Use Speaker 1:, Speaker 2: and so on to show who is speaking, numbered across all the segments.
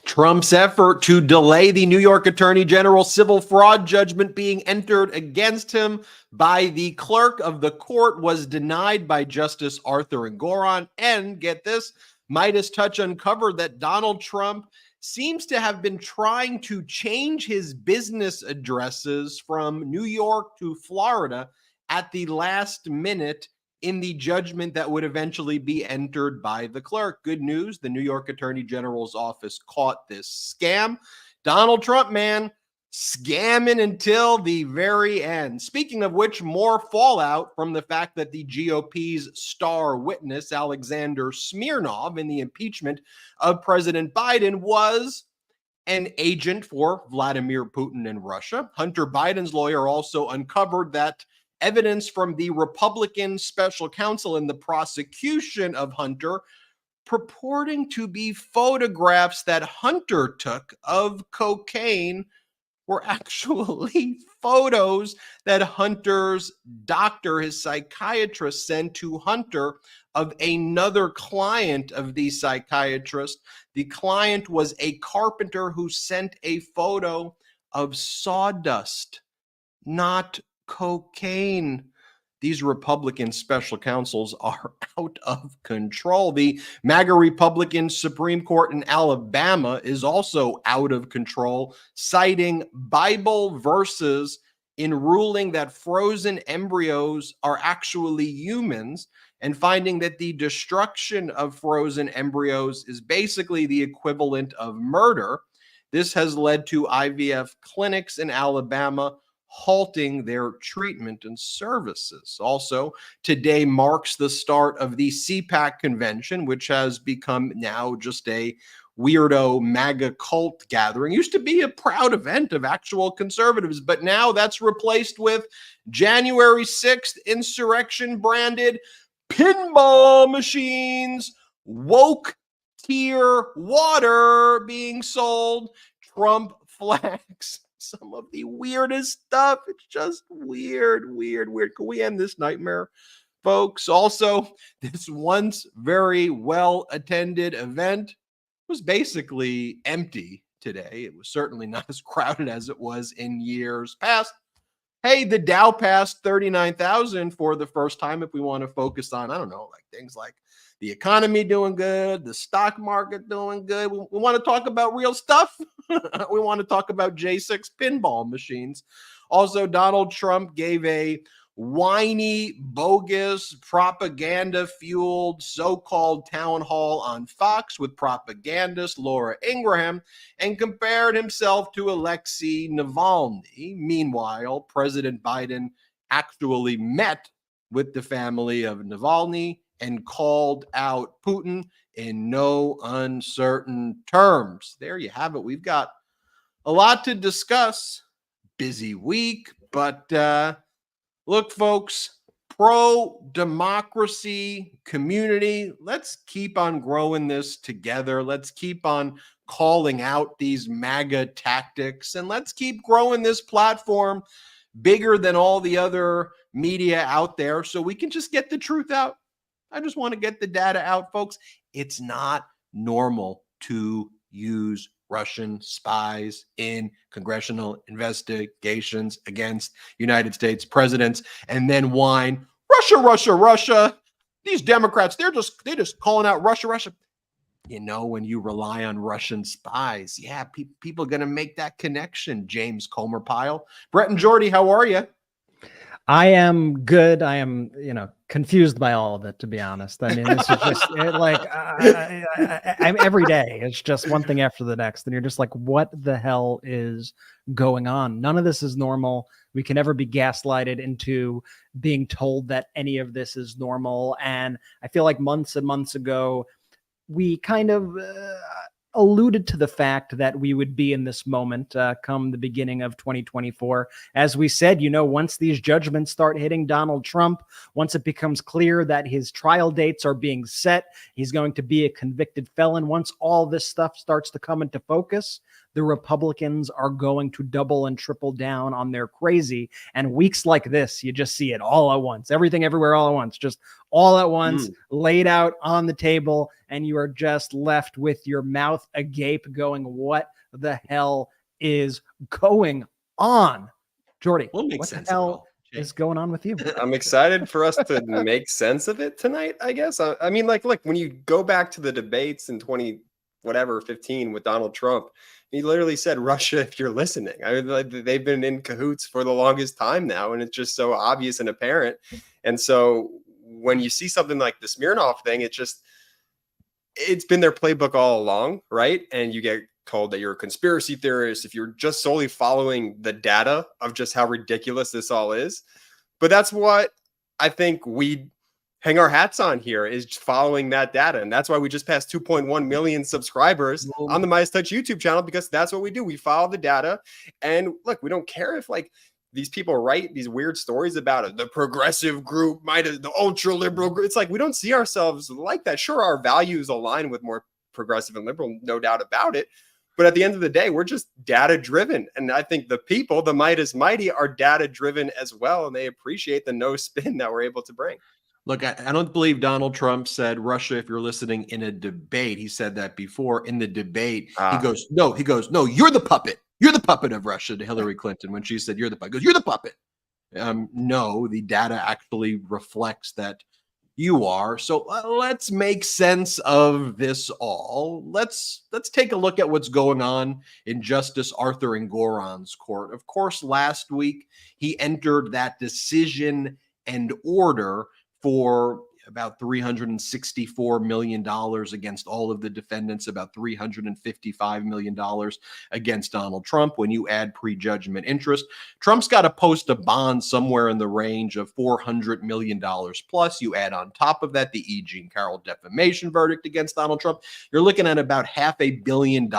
Speaker 1: Trump's effort to delay the New York Attorney General's civil fraud judgment being entered against him by the clerk of the court was denied by Justice Arthur Engoron. And get this, MeidasTouch uncovered that Donald Trump seems to have been trying to change his business addresses from New York to Florida at the last minute in the judgment that would eventually be entered by the clerk. Good news, the New York Attorney General's office caught this scam. Donald Trump, man, scamming until the very end. Speaking of which, more fallout from the fact that the GOP's star witness, Alexander Smirnov, in the impeachment of President Biden was an agent for Vladimir Putin in Russia. Hunter Biden's lawyer also uncovered that evidence from the Republican special counsel in the prosecution of Hunter purporting to be photographs that Hunter took of cocaine were actually photos that Hunter's doctor, his psychiatrist, sent to Hunter of another client of the psychiatrist. The client was a carpenter who sent a photo of sawdust, not cocaine. These Republican special counsels are out of control. The MAGA Republican Supreme Court in Alabama is also out of control, citing Bible verses in ruling that frozen embryos are actually humans and finding that the destruction of frozen embryos is basically the equivalent of murder. This has led to IVF clinics in Alabama halting their treatment and services. Also, today marks the start of the CPAC convention, which has become now just a weirdo MAGA cult gathering. Used to be a proud event of actual conservatives, but now that's replaced with January 6th insurrection branded pinball machines, woke tier water being sold, Trump flags. Some of the weirdest stuff. It's just weird. Can we end this nightmare, folks? Also, this once very well-attended event was basically empty today. It was certainly not as crowded as it was in years past. Hey, the Dow passed 39,000 for the first time. If we want to focus on, I don't know, like things like the economy doing good, the stock market doing good. We want to talk about real stuff. We want to talk about J6 pinball machines. Also, Donald Trump gave a whiny, bogus, propaganda-fueled so-called town hall on Fox with propagandist Lara Trump and compared himself to Alexei Navalny. Meanwhile, President Biden actually met with the family of Navalny and called out Putin in no uncertain terms. There you have it. We've got a lot to discuss. Busy week, but look, folks, pro-democracy community, let's keep on growing this together. Let's keep on calling out these MAGA tactics, and let's keep growing this platform bigger than all the other media out there so we can just get the truth out. I just want to get the data out, folks. It's not normal to use Russian spies in congressional investigations against United States presidents and then whine, Russia. These Democrats, they're just calling out Russia. You know, when you rely on Russian spies, yeah, people are going to make that connection. James Comer Pyle. Brett and Jordy, how are you?
Speaker 2: I am good. I am, confused by all of it, to be honest. I mean, this is just I'm every day. It's just one thing after the next. And you're just like, what the hell is going on? None of this is normal. We can never be gaslighted into being told that any of this is normal. And I feel like months and months ago, we kind of alluded to the fact that we would be in this moment come the beginning of 2024. As we said, once these judgments start hitting Donald Trump, once it becomes clear that his trial dates are being set, he's going to be a convicted felon. Once all this stuff starts to come into focus, the Republicans are going to double and triple down on their crazy. And weeks like this, you just see it all at once, everything everywhere all at once, just all at once, laid out on the table. And you are just left with your mouth agape going, what the hell is going on? Jordy,
Speaker 1: What makes
Speaker 2: what
Speaker 1: sense
Speaker 2: the
Speaker 1: of it
Speaker 2: hell
Speaker 1: all?
Speaker 2: is going on with you?
Speaker 3: I'm excited for us to make sense of it tonight, I guess. I mean, like, look, when you go back to the debates in 15 with Donald Trump, he literally said, Russia, if you're listening. I mean, like, they've been in cahoots for the longest time now, and it's just so obvious and apparent. And so when you see something like the Smirnov thing, it's been their playbook all along, right? And you get told that you're a conspiracy theorist if you're just solely following the data of just how ridiculous this all is. But that's what I think we hang our hats on here, is following that data. And that's why we just passed 2.1 million subscribers on the MeidasTouch YouTube channel, because that's what we do. We follow the data. And look, we don't care if like these people write these weird stories about it, the progressive group, the ultra liberal group. It's like, we don't see ourselves like that. Sure, our values align with more progressive and liberal, no doubt about it. But at the end of the day, we're just data driven. And I think the people, the Meidas Mighty, are data driven as well. And they appreciate the no spin that we're able to bring.
Speaker 1: Look, I don't believe Donald Trump said, Russia, if you're listening, in a debate. He said that before in the debate. He goes, no, you're the puppet. You're the puppet of Russia, to Hillary Clinton, when she said, you're the puppet. He goes, you're the puppet. No, the data actually reflects that you are. So let's make sense of this all. Let's take a look at what's going on in Justice Arthur Engoron's court. Of course, last week he entered that decision and order for about $364 million against all of the defendants, about $355 million against Donald Trump. When you add prejudgment interest, Trump's got to post a bond somewhere in the range of $400 million plus. You add on top of that the E. Jean Carroll defamation verdict against Donald Trump. You're looking at about $500 million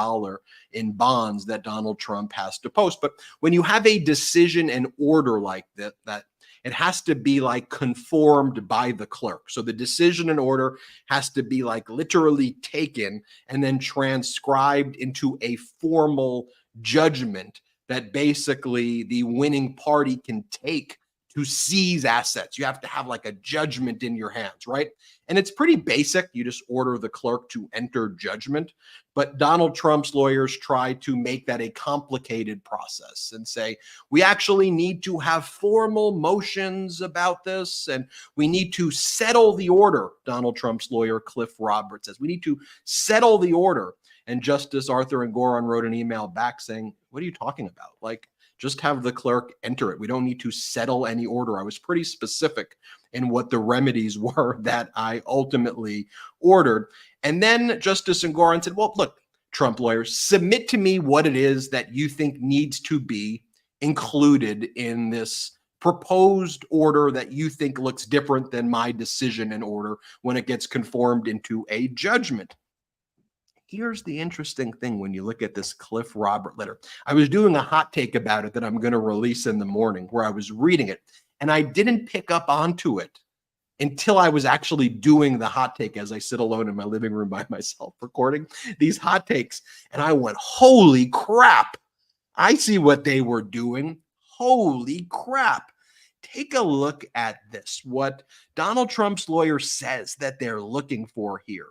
Speaker 1: in bonds that Donald Trump has to post. But when you have a decision and order like that it has to be like conformed by the clerk. So the decision and order has to be like literally taken and then transcribed into a formal judgment that basically the winning party can take to seize assets. You have to have like a judgment in your hands, right? And it's pretty basic. You just order the clerk to enter judgment. But Donald Trump's lawyers try to make that a complicated process and say, we actually need to have formal motions about this, and we need to settle the order. Donald Trump's lawyer, Cliff Roberts, says we need to settle the order. And Justice Arthur Engoron wrote an email back saying, what are you talking about? Like, just have the clerk enter it. We don't need to settle any order. I was pretty specific in what the remedies were that I ultimately ordered. And then Justice Engoron said, well, look, Trump lawyers, submit to me what it is that you think needs to be included in this proposed order that you think looks different than my decision and order when it gets conformed into a judgment. Here's the interesting thing when you look at this Cliff Robert letter. I was doing a hot take about it that I'm going to release in the morning, where I was reading it, and I didn't pick up onto it until I was actually doing the hot take as I sit alone in my living room by myself recording these hot takes. And I went, holy crap. I see what they were doing. Holy crap. Take a look at this. What Donald Trump's lawyer says that they're looking for here.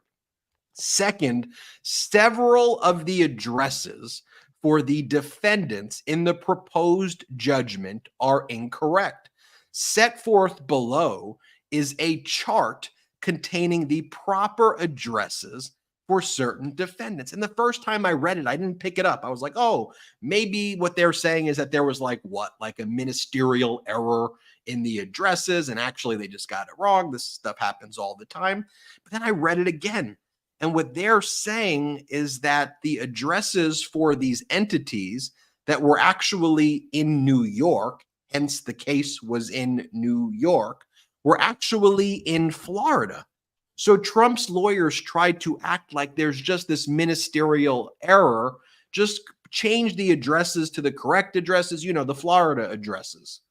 Speaker 1: Second, several of the addresses for the defendants in the proposed judgment are incorrect. Set forth below is a chart containing the proper addresses for certain defendants. And the first time I read it, I didn't pick it up. I was like, oh, maybe what they're saying is that there was like a ministerial error in the addresses, and actually they just got it wrong. This stuff happens all the time. But then I read it again. And what they're saying is that the addresses for these entities that were actually in New York, hence the case was in New York, were actually in Florida. So Trump's lawyers tried to act like there's just this ministerial error, just change the addresses to the correct addresses, the Florida addresses.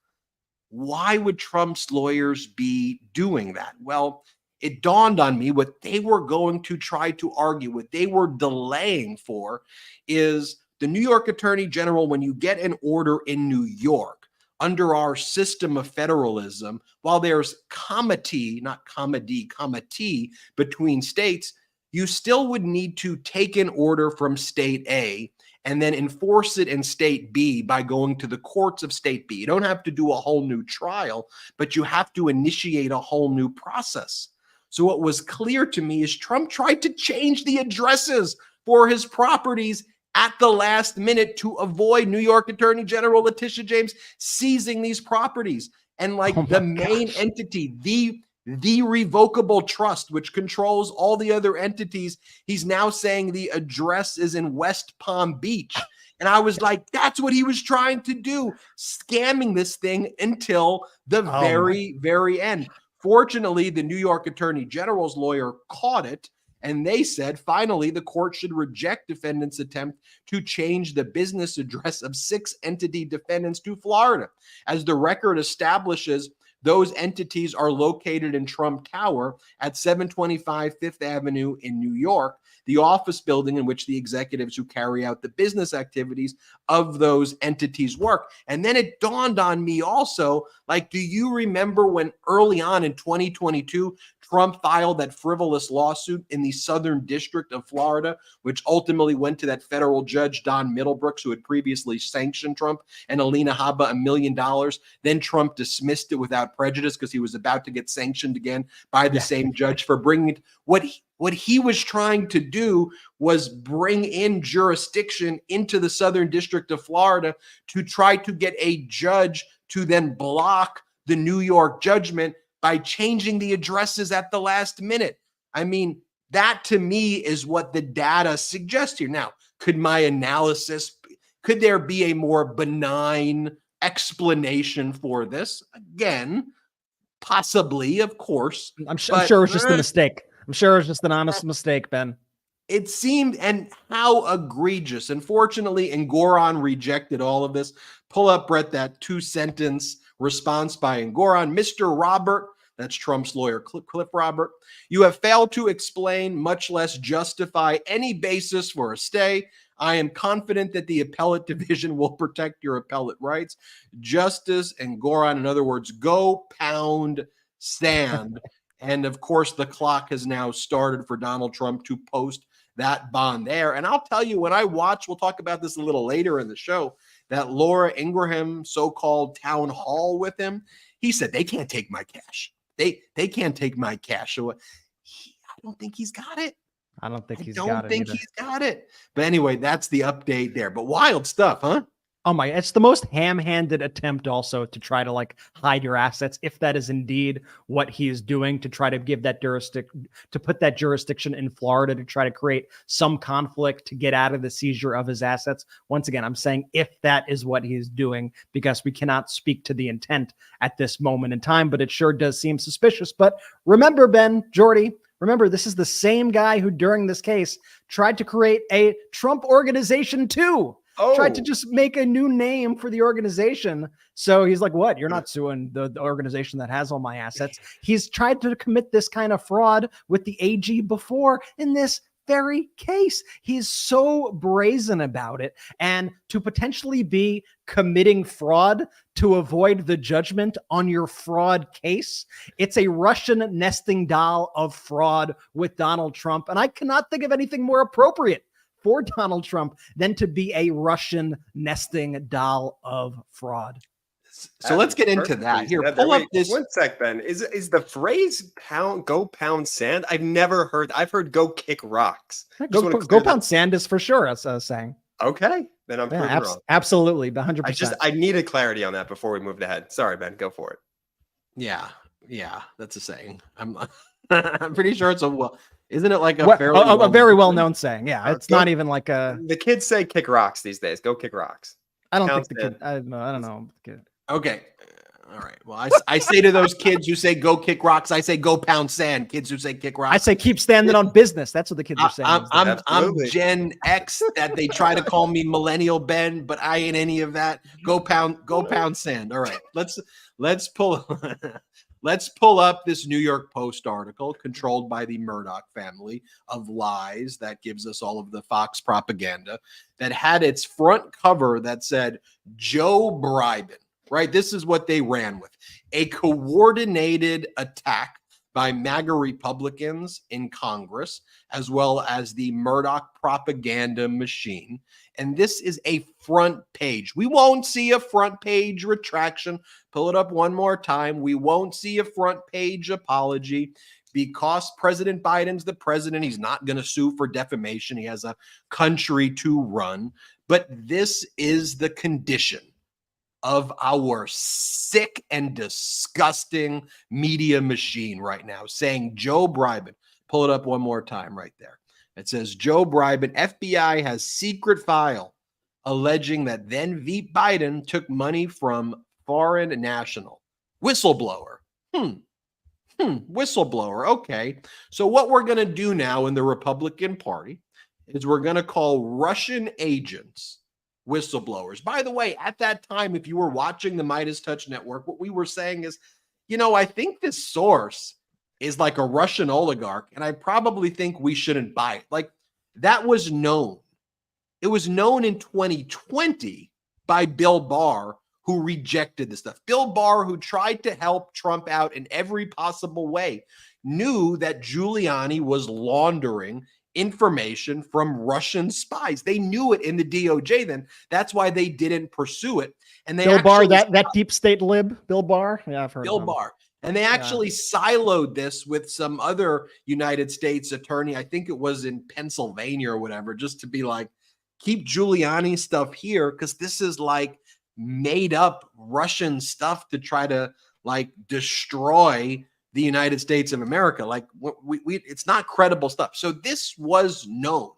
Speaker 1: Why would Trump's lawyers be doing that? Well, it dawned on me what they were going to try to argue, what they were delaying for, is the New York Attorney General, when you get an order in New York, under our system of federalism, while there's comity, not comedy, comity between states, you still would need to take an order from state A and then enforce it in state B by going to the courts of state B. You don't have to do a whole new trial, but you have to initiate a whole new process. So what was clear to me is Trump tried to change the addresses for his properties at the last minute to avoid New York Attorney General Letitia James seizing these properties. And like the main entity, the revocable trust, which controls all the other entities, he's now saying the address is in West Palm Beach. And I was like, that's what he was trying to do, scamming this thing until the very end. Fortunately, the New York Attorney General's lawyer caught it. And they said, finally, the court should reject defendants' attempt to change the business address of 6 entity defendants to Florida. As the record establishes, those entities are located in Trump Tower at 725 Fifth Avenue in New York, the office building in which the executives who carry out the business activities of those entities work. And then it dawned on me also, like, do you remember when early on in 2022, Trump filed that frivolous lawsuit in the Southern District of Florida, which ultimately went to that federal judge, Don Middlebrooks, who had previously sanctioned Trump and Alina Habba $1 million. Then Trump dismissed it without prejudice because he was about to get sanctioned again by the same judge for bringing it. What he was trying to do was bring in jurisdiction into the Southern District of Florida to try to get a judge to then block the New York judgment by changing the addresses at the last minute. I mean, that to me is what the data suggests here. Now, could there be a more benign explanation for this? Again, possibly, of course.
Speaker 2: I'm sure it was just a mistake. I'm sure it was just an honest mistake, Ben.
Speaker 1: It seemed, and how egregious. Unfortunately, Engoron rejected all of this. Pull up, Brett, that 2-sentence response by Engoron. Mr. Robert, that's Trump's lawyer, Cliff Robert, you have failed to explain, much less justify, any basis for a stay. I am confident that the appellate division will protect your appellate rights. Justice Engoron, in other words, go pound sand. And of course, the clock has now started for Donald Trump to post that bond there. And I'll tell you, when I watch, we'll talk about this a little later in the show, that Laura Ingraham so-called town hall with him, he said, they can't take my cash. They can't take my cash away. I don't think he's got it.
Speaker 2: I don't think he's
Speaker 1: got it. But anyway, that's the update there. But wild stuff, huh?
Speaker 2: Oh my, it's the most ham-handed attempt also to try to like hide your assets, if that is indeed what he is doing, to try to give that to put that jurisdiction in Florida, to try to create some conflict to get out of the seizure of his assets. Once again, I'm saying if that is what he's doing, because we cannot speak to the intent at this moment in time, but it sure does seem suspicious. But remember, Ben, Jordy, remember, this is the same guy who during this case tried to create a Trump organization too. Tried to just make a new name for the organization. So he's like, what? You're not suing the organization that has all my assets. He's tried to commit this kind of fraud with the AG before in this very case. He's so brazen about it. And to potentially be committing fraud to avoid the judgment on your fraud case, it's a Russian nesting doll of fraud with Donald Trump. And I cannot think of anything more appropriate for Donald Trump than to be a Russian nesting doll of fraud.
Speaker 1: So let's get into that. Here, pull up this.
Speaker 3: One sec, Ben. Is the phrase go pound sand? I've heard go kick rocks.
Speaker 2: Go pound sand is for sure, as I was saying.
Speaker 3: Okay. Then I'm proven wrong.
Speaker 2: Absolutely, 100%.
Speaker 3: I needed clarity on that before we moved ahead. Sorry, Ben. Go for it.
Speaker 1: Yeah, that's a saying. I'm pretty sure it's isn't it like a
Speaker 2: very well-known saying? Yeah, it's not even like a.
Speaker 3: The kids say kick rocks these days. Go kick rocks.
Speaker 2: I don't think the kid. I don't know.
Speaker 1: Okay. All right. Well, I say to those kids who say go kick rocks, I say go pound sand. Kids who say kick rocks,
Speaker 2: I say keep standing on business. That's what the kids are saying.
Speaker 1: I'm Gen X that they try to call me Millennial Ben, but I ain't any of that. Go pound sand. All right. Let's pull Let's pull up this New York Post article controlled by the Murdoch family of lies that gives us all of the Fox propaganda that had its front cover that said Joe bribing, right? This is what they ran with. A coordinated attack by MAGA Republicans in Congress, as well as the Murdoch propaganda machine. And this is a front page. We won't see a front page retraction. Pull it up one more time. We won't see a front page apology because President Biden's the president. He's not going to sue for defamation. He has a country to run. But this is the condition of our sick and disgusting media machine right now, saying Joe bribing. Pull it up one more time right there. It says Joe bribing. FBI has secret file alleging that then V. Biden took money from foreign national. Whistleblower. Whistleblower. Okay. So what we're going to do now in the Republican Party is we're going to call Russian agents whistleblowers. By the way, at that time, if you were watching the MeidasTouch Network, what we were saying is, I think this source is like a Russian oligarch, and I probably think we shouldn't buy it. Like, that was known. It was known in 2020 by Bill Barr, who rejected this stuff. Bill Barr, who tried to help Trump out in every possible way, knew that Giuliani was laundering information from Russian spies. They knew it in the DOJ then. That's why they didn't pursue it. And they
Speaker 2: Bill Barr, that deep state lib, Bill Barr. Yeah, I've heard
Speaker 1: Bill
Speaker 2: of him.
Speaker 1: Barr. And they actually siloed this with some other United States attorney. I think it was in Pennsylvania or whatever, just to be like, keep Giuliani stuff here because this is like made up Russian stuff to try to like destroy the United States of America. Like it's not credible stuff. So this was known.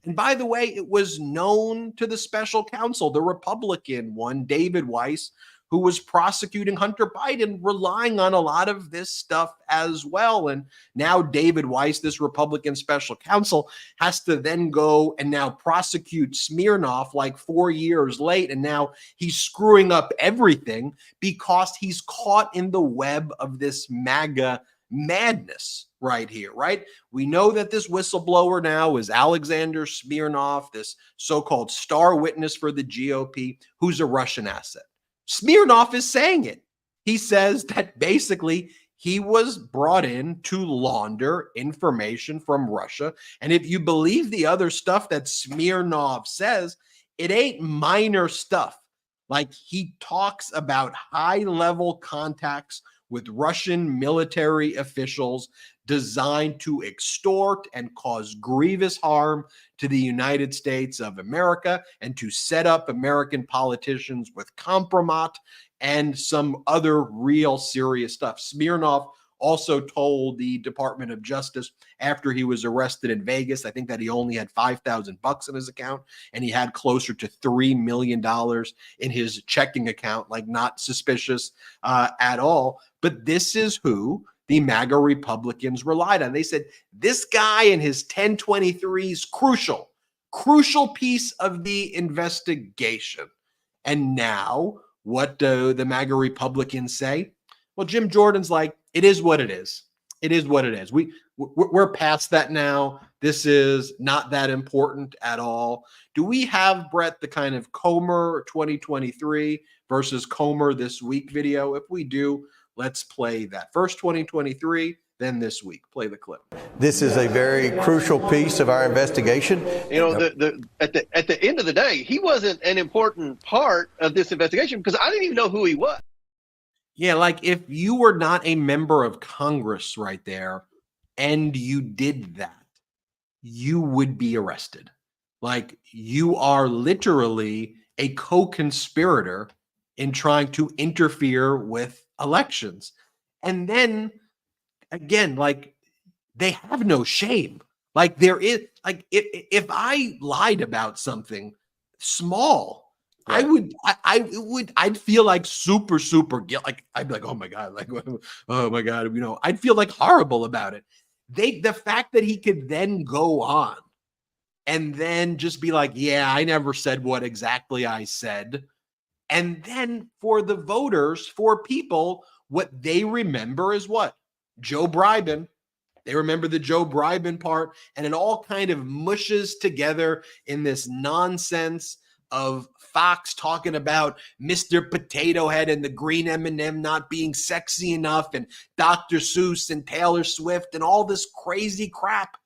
Speaker 1: And by the way, it was known to the special counsel, the Republican one, David Weiss, who was prosecuting Hunter Biden, relying on a lot of this stuff as well. And now David Weiss, this Republican special counsel, has to then go and now prosecute Smirnov like 4 years late. And now he's screwing up everything because he's caught in the web of this MAGA madness right here, right? We know that this whistleblower now is Alexander Smirnov, this so-called star witness for the GOP, who's a Russian asset. Smirnov is saying it. He says that basically he was brought in to launder information from Russia. And if you believe the other stuff that Smirnov says, it ain't minor stuff. Like he talks about high-level contacts with Russian military officials designed to extort and cause grievous harm to the United States of America and to set up American politicians with compromat and some other real serious stuff. Smirnov also told the Department of Justice after he was arrested in Vegas, I think that he only had $5,000 in his account and he had closer to $3 million in his checking account, like not suspicious at all. But this is who the MAGA Republicans relied on. They said, this guy and his 1023s, crucial piece of the investigation. And now what do the MAGA Republicans say? Well, Jim Jordan's like, it is what it is. It is what it is. We're past that now. This is not that important at all. Do we have, Brett, the kind of Comer 2023 versus Comer this week video? If we do, let's play that. First 2023, then this week. Play the clip.
Speaker 4: This is a very crucial piece of our investigation.
Speaker 5: You know, at the end of the day, he wasn't an important part of this investigation because I didn't even know who he was.
Speaker 1: Yeah, like if you were not a member of Congress right there and you did that, you would be arrested. Like you are literally a co-conspirator in trying to interfere with elections. And then again, like they have no shame. Like there is, like if I lied about something small, right, I'd feel like super guilt. Like I'd be like, oh my God, you know, I'd feel like horrible about it. The fact that he could then go on and then just be like, yeah, I never said what exactly I said. And then for the voters, for people, What they remember is what? Joe Bribin. They remember the Joe Bribin part, and it all kind of mushes together in this nonsense of Fox talking about Mr. Potato Head and the green M&M not being sexy enough, and Dr. Seuss and Taylor Swift and all this crazy crap.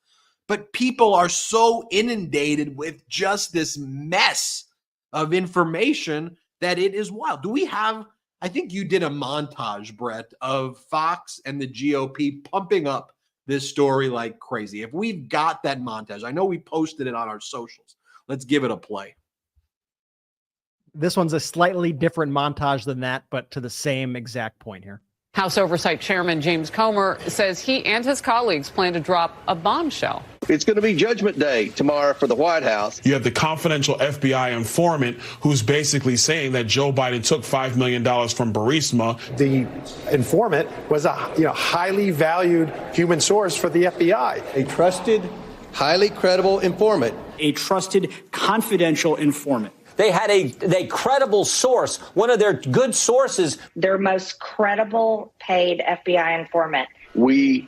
Speaker 1: But people are so inundated with just this mess of information that it is wild. Do we have, I think you did a montage, Brett, of Fox and the GOP pumping up this story like crazy. If we've got that montage, I know we posted it on our socials. Let's give it a play.
Speaker 2: This one's a slightly different montage than that, but to the same exact point here.
Speaker 6: House Oversight Chairman James Comer says he and his colleagues plan to drop a bombshell.
Speaker 5: It's going to be Judgment Day tomorrow for the White House.
Speaker 7: You have the confidential FBI informant who's basically saying that Joe Biden took $5 million from Burisma.
Speaker 8: The informant was a highly valued human source for the FBI.
Speaker 4: A trusted, highly credible informant.
Speaker 9: A trusted, confidential informant.
Speaker 10: They had a credible source, one of their good sources.
Speaker 11: Their most credible paid FBI informant.
Speaker 5: We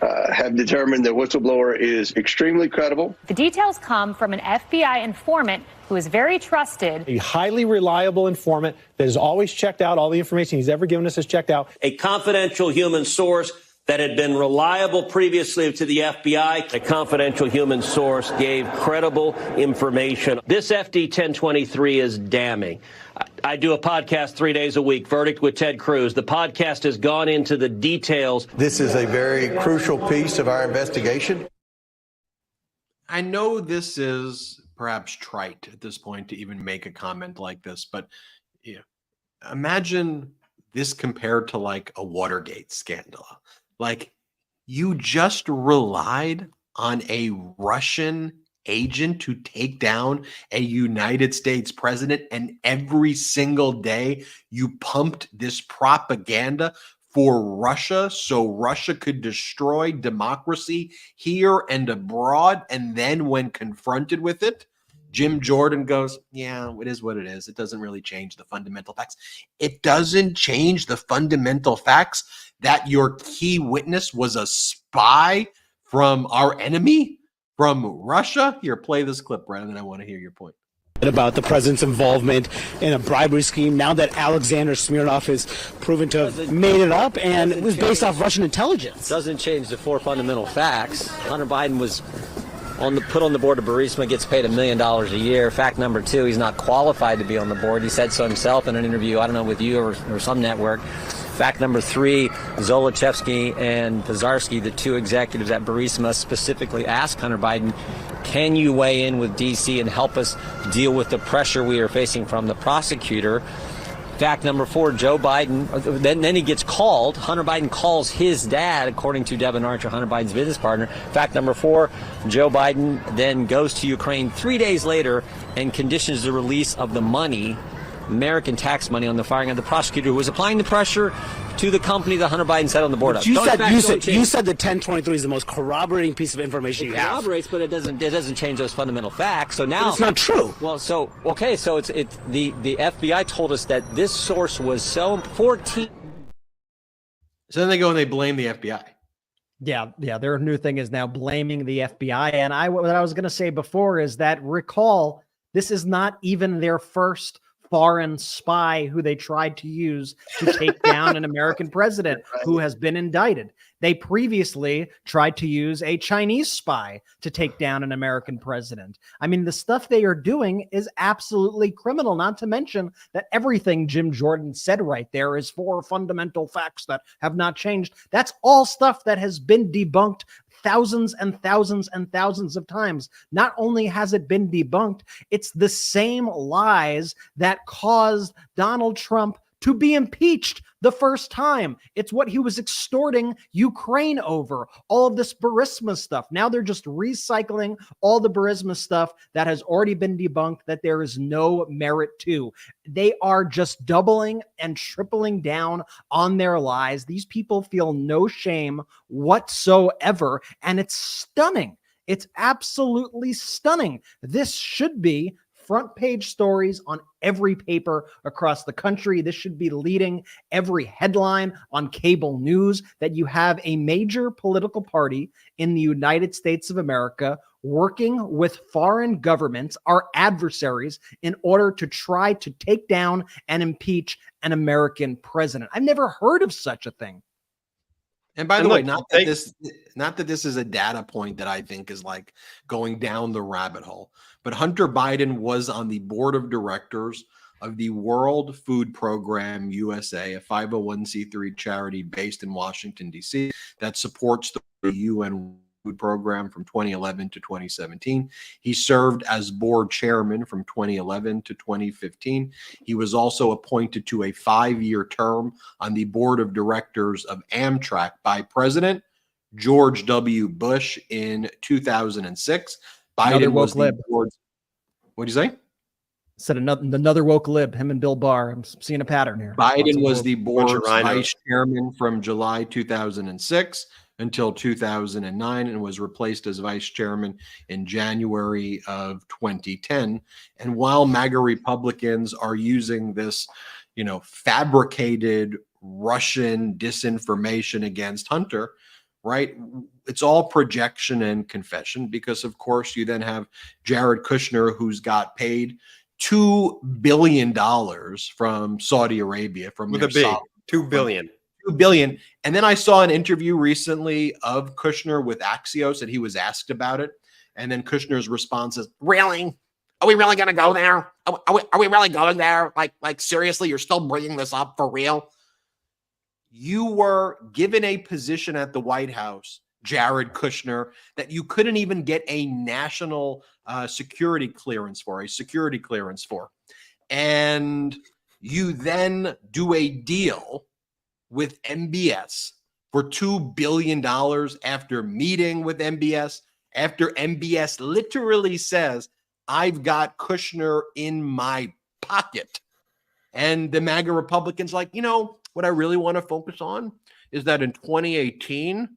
Speaker 5: have determined that whistleblower is extremely credible.
Speaker 12: The details come from an FBI informant who is very trusted.
Speaker 8: A highly reliable informant that has always checked out all the information he's ever given us has checked out.
Speaker 10: A confidential human source that had been reliable previously to the FBI. A confidential human source gave credible information. This FD 1023 is damning. I do a podcast 3 days a week, Verdict with Ted Cruz. The podcast has gone into the details.
Speaker 4: This is a very crucial piece of our investigation.
Speaker 1: I know this is perhaps trite at this point to even make a comment like this, but imagine this compared to like a Watergate scandal. Like, you just relied on a Russian agent to take down a United States president, and every single day you pumped this propaganda for Russia so Russia could destroy democracy here and abroad. And then when confronted with it, Jim Jordan goes, yeah, it is what it is. It doesn't really change the fundamental facts. It doesn't change the fundamental facts that your key witness was a spy from our enemy, from Russia. Here, play this clip, Brad, and then I want to hear your point.
Speaker 9: About the president's involvement in a bribery scheme now that Alexander Smirnov has proven to have made it up and it was based off Russian intelligence.
Speaker 10: Doesn't change the four fundamental facts. Hunter Biden was put on the board of Burisma, gets paid $1 million a year. Fact number two, he's not qualified to be on the board. He said so himself in an interview, I don't know, with you or some network. Fact number three, Zolochevsky and Pizarski, the two executives at Burisma, specifically asked Hunter Biden, can you weigh in with D.C. and help us deal with the pressure we are facing from the prosecutor? Fact number four, Joe Biden, then he gets called. Hunter Biden calls his dad, according to Devin Archer, Hunter Biden's business partner. Fact number four, Joe Biden then goes to Ukraine 3 days later and conditions the release of the money, American tax money, on the firing of the prosecutor who was applying the pressure to the company that Hunter Biden sat on the board of.
Speaker 9: You said the 1023 is the most corroborating piece of information you have.
Speaker 10: It corroborates, but it doesn't change those fundamental facts. So now
Speaker 9: but it's not true.
Speaker 10: Well, so okay, so it's the FBI told us that this source was so 14.
Speaker 1: So then they go and they blame the FBI.
Speaker 2: Yeah. Their new thing is now blaming the FBI. And what I was going to say before is that, recall, this is not even their first foreign spy who they tried to use to take down an American president who has been indicted. They previously tried to use a Chinese spy to take down an American president. I mean, the stuff they are doing is absolutely criminal, not to mention that everything Jim Jordan said right there is four fundamental facts that have not changed. That's all stuff that has been debunked thousands and thousands and thousands of times. Not only has it been debunked, it's the same lies that caused Donald Trump to be impeached the first time. It's what he was extorting Ukraine over, all of this Burisma stuff. Now they're just recycling all the Burisma stuff that has already been debunked, that there is no merit to. They are just doubling and tripling down on their lies. These people feel no shame whatsoever, and it's stunning. It's absolutely stunning. This should be front page stories on every paper across the country. This should be leading every headline on cable news, that you have a major political party in the United States of America working with foreign governments, our adversaries, in order to try to take down and impeach an American president. I've never heard of such a thing.
Speaker 1: And by the way, not that this is a data point that I think is like going down the rabbit hole, but Hunter Biden was on the board of directors of the World Food Program USA, a 501c3 charity based in Washington, D.C. that supports the UN Food Program from 2011 to 2017. He served as board chairman from 2011 to 2015. He was also appointed to a 5-year term on the board of directors of Amtrak by President George W. Bush in 2006. Biden was the board's. What do you say?
Speaker 2: Said another woke lib, him and Bill Barr. I'm seeing a pattern here.
Speaker 1: Biden was the board's vice chairman from July 2006 until 2009 and was replaced as vice chairman in January of 2010. And while MAGA Republicans are using this, fabricated Russian disinformation against Hunter, right? It's all projection and confession, because of course you then have Jared Kushner, who's got paid $2 billion from Saudi Arabia, from
Speaker 3: with a B, $2 billion.
Speaker 1: $2 billion. And then I saw an interview recently of Kushner with Axios, and he was asked about it. And then Kushner's response is, "Really? Are we really going to go there? Are we really going there? Like seriously, you're still bringing this up for real?" You were given a position at the White House, Jared Kushner, that you couldn't even get a national security clearance for. And you then do a deal with MBS for $2 billion after meeting with MBS, after MBS literally says, "I've got Kushner in my pocket." And the MAGA Republicans like, what I really want to focus on is that in 2018,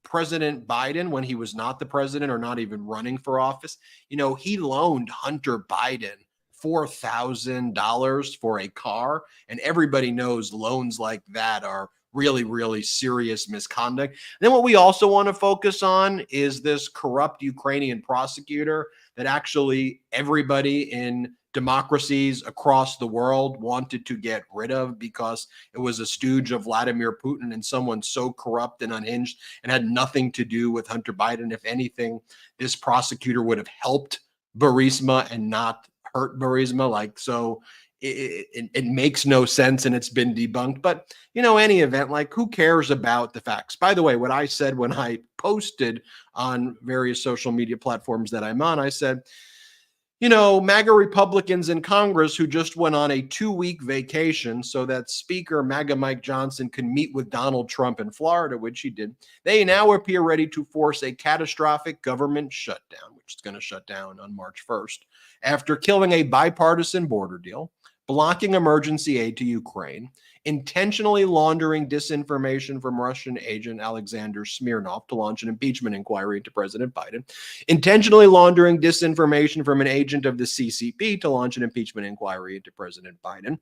Speaker 1: President Biden, when he was not the president or not even running for office, he loaned Hunter Biden $4,000 for a car. And everybody knows loans like that are really, really serious misconduct. Then what we also want to focus on is this corrupt Ukrainian prosecutor that actually everybody in democracies across the world wanted to get rid of because it was a stooge of Vladimir Putin and someone so corrupt and unhinged and had nothing to do with Hunter Biden. If anything, this prosecutor would have helped Burisma and not hurt Burisma. So it makes no sense, and it's been debunked. But any event, who cares about the facts? By the way, what I said when I posted on various social media platforms that I'm on, I said, MAGA Republicans in Congress who just went on a 2-week vacation so that Speaker MAGA Mike Johnson could meet with Donald Trump in Florida, which he did, they now appear ready to force a catastrophic government shutdown, which is going to shut down on March 1st, after killing a bipartisan border deal, blocking emergency aid to Ukraine, intentionally laundering disinformation from Russian agent Alexander Smirnov to launch an impeachment inquiry into President Biden, intentionally laundering disinformation from an agent of the CCP to launch an impeachment inquiry into President Biden,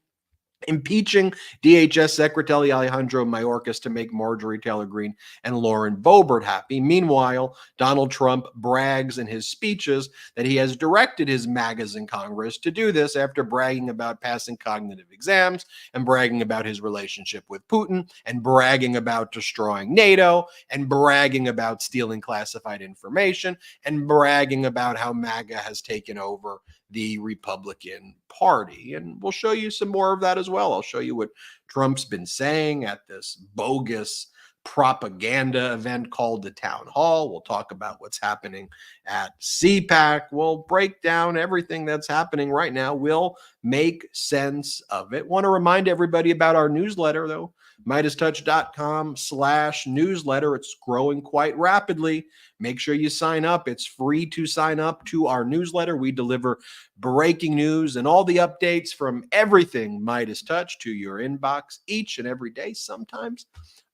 Speaker 1: impeaching DHS Secretary Alejandro Mayorkas to make Marjorie Taylor Greene and Lauren Boebert happy. Meanwhile, Donald Trump brags in his speeches that he has directed his MAGAs in Congress to do this after bragging about passing cognitive exams and bragging about his relationship with Putin and bragging about destroying NATO and bragging about stealing classified information and bragging about how MAGA has taken over the Republican Party. And we'll show you some more of that as well. I'll show you what Trump's been saying at this bogus propaganda event called the Town Hall. We'll talk about what's happening at CPAC. We'll break down everything that's happening right now. We'll make sense of it. Want to remind everybody about our newsletter, though. MeidasTouch.com/newsletter. It's growing quite rapidly. Make sure you sign up. It's free to sign up to our newsletter. We deliver breaking news and all the updates from everything Midas Touch to your inbox each and every day, sometimes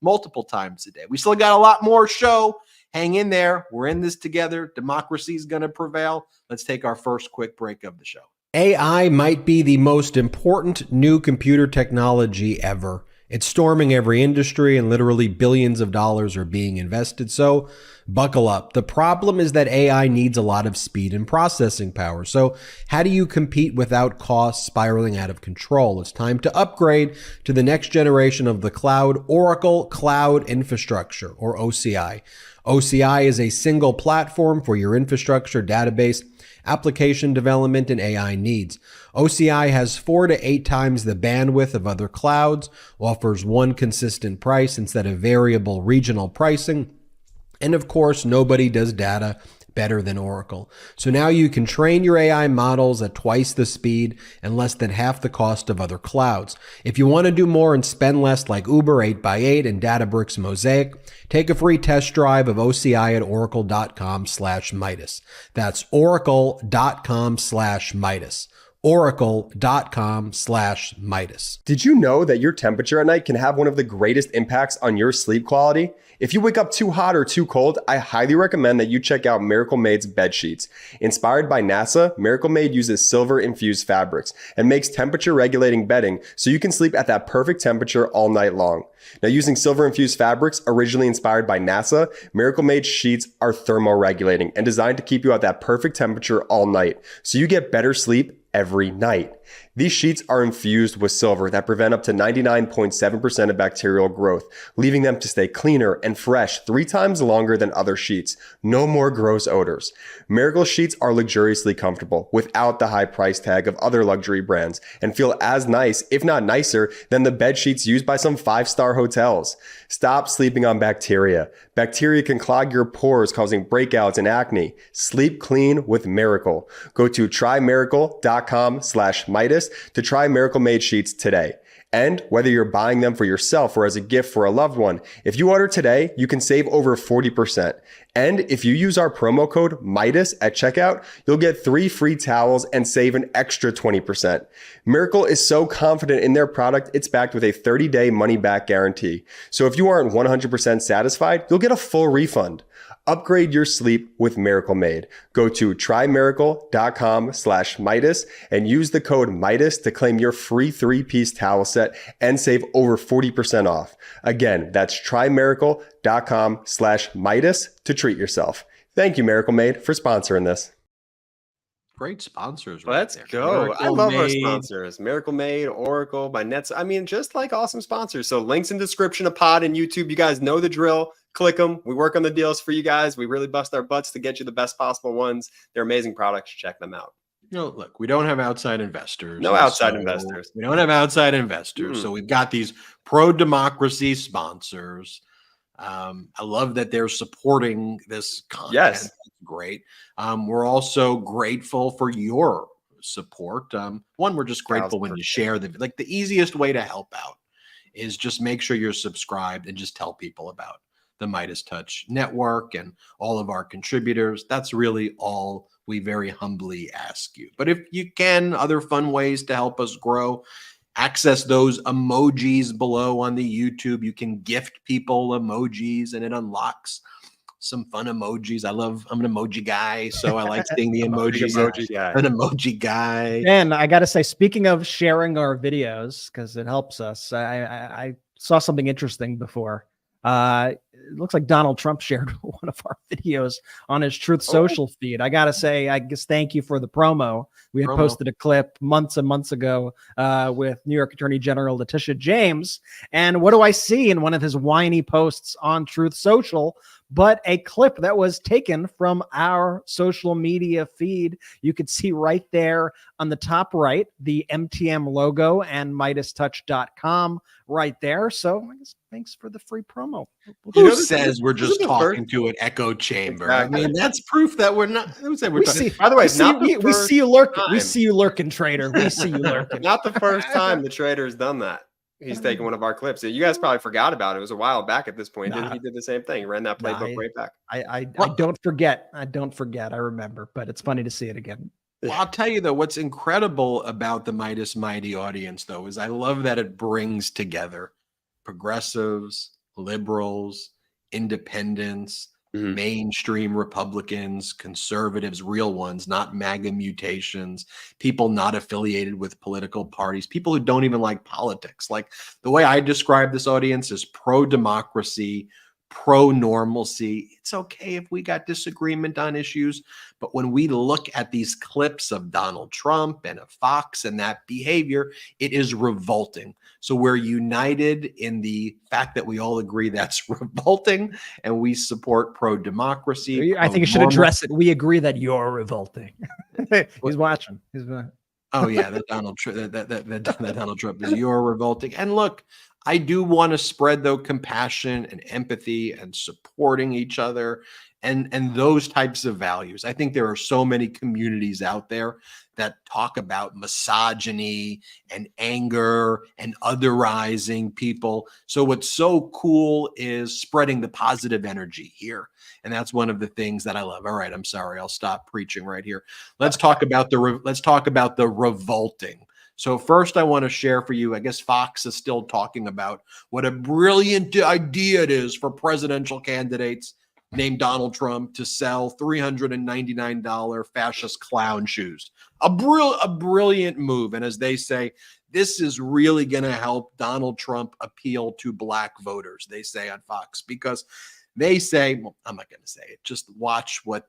Speaker 1: multiple times a day. We still got a lot more show. Hang in there. We're in this together. Democracy is going to prevail. Let's take our first quick break of the show. AI might be the most important new computer technology ever. It's storming every industry and literally billions of dollars are being invested. So buckle up. The problem is that AI needs a lot of speed and processing power. So how do you compete without costs spiraling out of control? It's time to upgrade to the next generation of the cloud, Oracle Cloud Infrastructure, or OCI. OCI is a single platform for your infrastructure, database, application development, and AI needs. OCI has 4 to 8 times the bandwidth of other clouds, offers one consistent price instead of variable regional pricing, and of course, nobody does data better than Oracle. So now you can train your AI models at twice the speed and less than half the cost of other clouds. If you want to do more and spend less like Uber 8x8 and Databricks Mosaic, take a free test drive of OCI at oracle.com/Midas. That's oracle.com/Midas. oracle.com/Midas.
Speaker 3: Did you know that your temperature at night can have one of the greatest impacts on your sleep quality? If you wake up too hot or too cold, I highly recommend that you check out Miracle Made's bed sheets. Inspired by NASA, Miracle Made uses silver-infused fabrics and makes temperature-regulating bedding so you can sleep at that perfect temperature all night long. Now, using silver-infused fabrics originally inspired by NASA, Miracle Made sheets are thermoregulating and designed to keep you at that perfect temperature all night so you get better sleep every night. These sheets are infused with silver that prevent up to 99.7% of bacterial growth, leaving them to stay cleaner and fresh 3 times longer than other sheets. No more gross odors. Miracle sheets are luxuriously comfortable without the high price tag of other luxury brands and feel as nice, if not nicer, than the bed sheets used by some 5-star hotels. Stop sleeping on bacteria. Bacteria can clog your pores, causing breakouts and acne. Sleep clean with Miracle. Go to trymiracle.com/Midas to try Miracle Made sheets today. And whether you're buying them for yourself or as a gift for a loved one, if you order today, you can save over 40%. And if you use our promo code Midas at checkout, you'll get 3 free towels and save an extra 20%. Miracle is so confident in their product, it's backed with a 30-day money-back guarantee. So if you aren't 100% satisfied, you'll get a full refund. Upgrade your sleep with Miracle Made. Go to trymiracle.com/Midas and use the code Midas to claim your free 3-piece towel set and save over 40% off. Again, that's trymiracle.com/Midas to treat yourself. Thank you, Miracle Made, for sponsoring this.
Speaker 1: Great sponsors.
Speaker 3: Let's go. I love our sponsors. Miracle Made, Oracle, my Nets. I mean, just like awesome sponsors. So links in description of pod and YouTube. You guys know the drill. Click them. We work on the deals for you guys. We really bust our butts to get you the best possible ones. They're amazing products. Check them out.
Speaker 1: You know, look, we don't have outside investors.
Speaker 3: No outside investors.
Speaker 1: We don't have outside investors. So we've got these pro-democracy sponsors. I love that they're supporting this content.
Speaker 3: Yes.
Speaker 1: That's great. We're also grateful for your support. One, we're just grateful when you share the easiest way to help out is just make sure you're subscribed and just tell people about the MeidasTouch network and all of our contributors. That's really all we very humbly ask you. But if you can, other fun ways to help us grow, access those emojis below on the YouTube. You can gift people emojis and it unlocks some fun emojis. I'm an emoji guy, so I like seeing the emojis. An emoji guy.
Speaker 2: And I got to say, speaking of sharing our videos, because it helps us, I saw something interesting before. It looks like Donald Trump shared one of our videos on his Truth Social feed. I got to say, I guess thank you for the promo. We had posted a clip months and months ago with New York Attorney General Letitia James. And what do I see in one of his whiny posts on Truth Social? But a clip that was taken from our social media feed. You could see right there on the top right, the MTM logo and MeidasTouch.com right there. So I guess thanks for the free promo.
Speaker 1: Who says we're just talking to an echo chamber?
Speaker 3: Exactly.
Speaker 1: I mean, that's proof that we're not. Who said we're talking?
Speaker 3: By the way,
Speaker 2: we see you lurking. We see you lurking, trader. We see you lurking.
Speaker 3: Not the first time the trader has done that. He's taking one of our clips. You guys probably forgot about it. It was a while back at this point. He did the same thing. He ran that playbook right back.
Speaker 2: I don't forget. I don't forget. I remember, but it's funny to see it again.
Speaker 1: Well, I'll tell you though, what's incredible about the Midas Mighty audience though, is I love that it brings together progressives, liberals, independents, mainstream Republicans, conservatives, real ones, not MAGA mutations, people not affiliated with political parties, people who don't even like politics. Like the way I describe this audience is pro-democracy, pro-normalcy. It's okay if we got disagreement on issues, but when we look at these clips of Donald Trump and of Fox and that behavior, it is revolting. So we're united in the fact that we all agree that's revolting, and we support pro-democracy.
Speaker 2: I think you should address it. We agree that you're revolting. He's watching.
Speaker 1: Oh yeah, that Donald Trump is you're revolting. And look, I do want to spread though compassion and empathy and supporting each other and those types of values. I think there are so many communities out there that talk about misogyny and anger and otherizing people. So what's so cool is spreading the positive energy here. And that's one of the things that I love. All right, I'm sorry. I'll stop preaching right here. Let's talk about the revolting. So first I want to share for you, I guess Fox is still talking about what a brilliant idea it is for presidential candidates named Donald Trump to sell $399 fascist clown shoes. A brilliant move. And as they say, this is really going to help Donald Trump appeal to black voters, they say on Fox, because they say, well, I'm not going to say it. Just watch what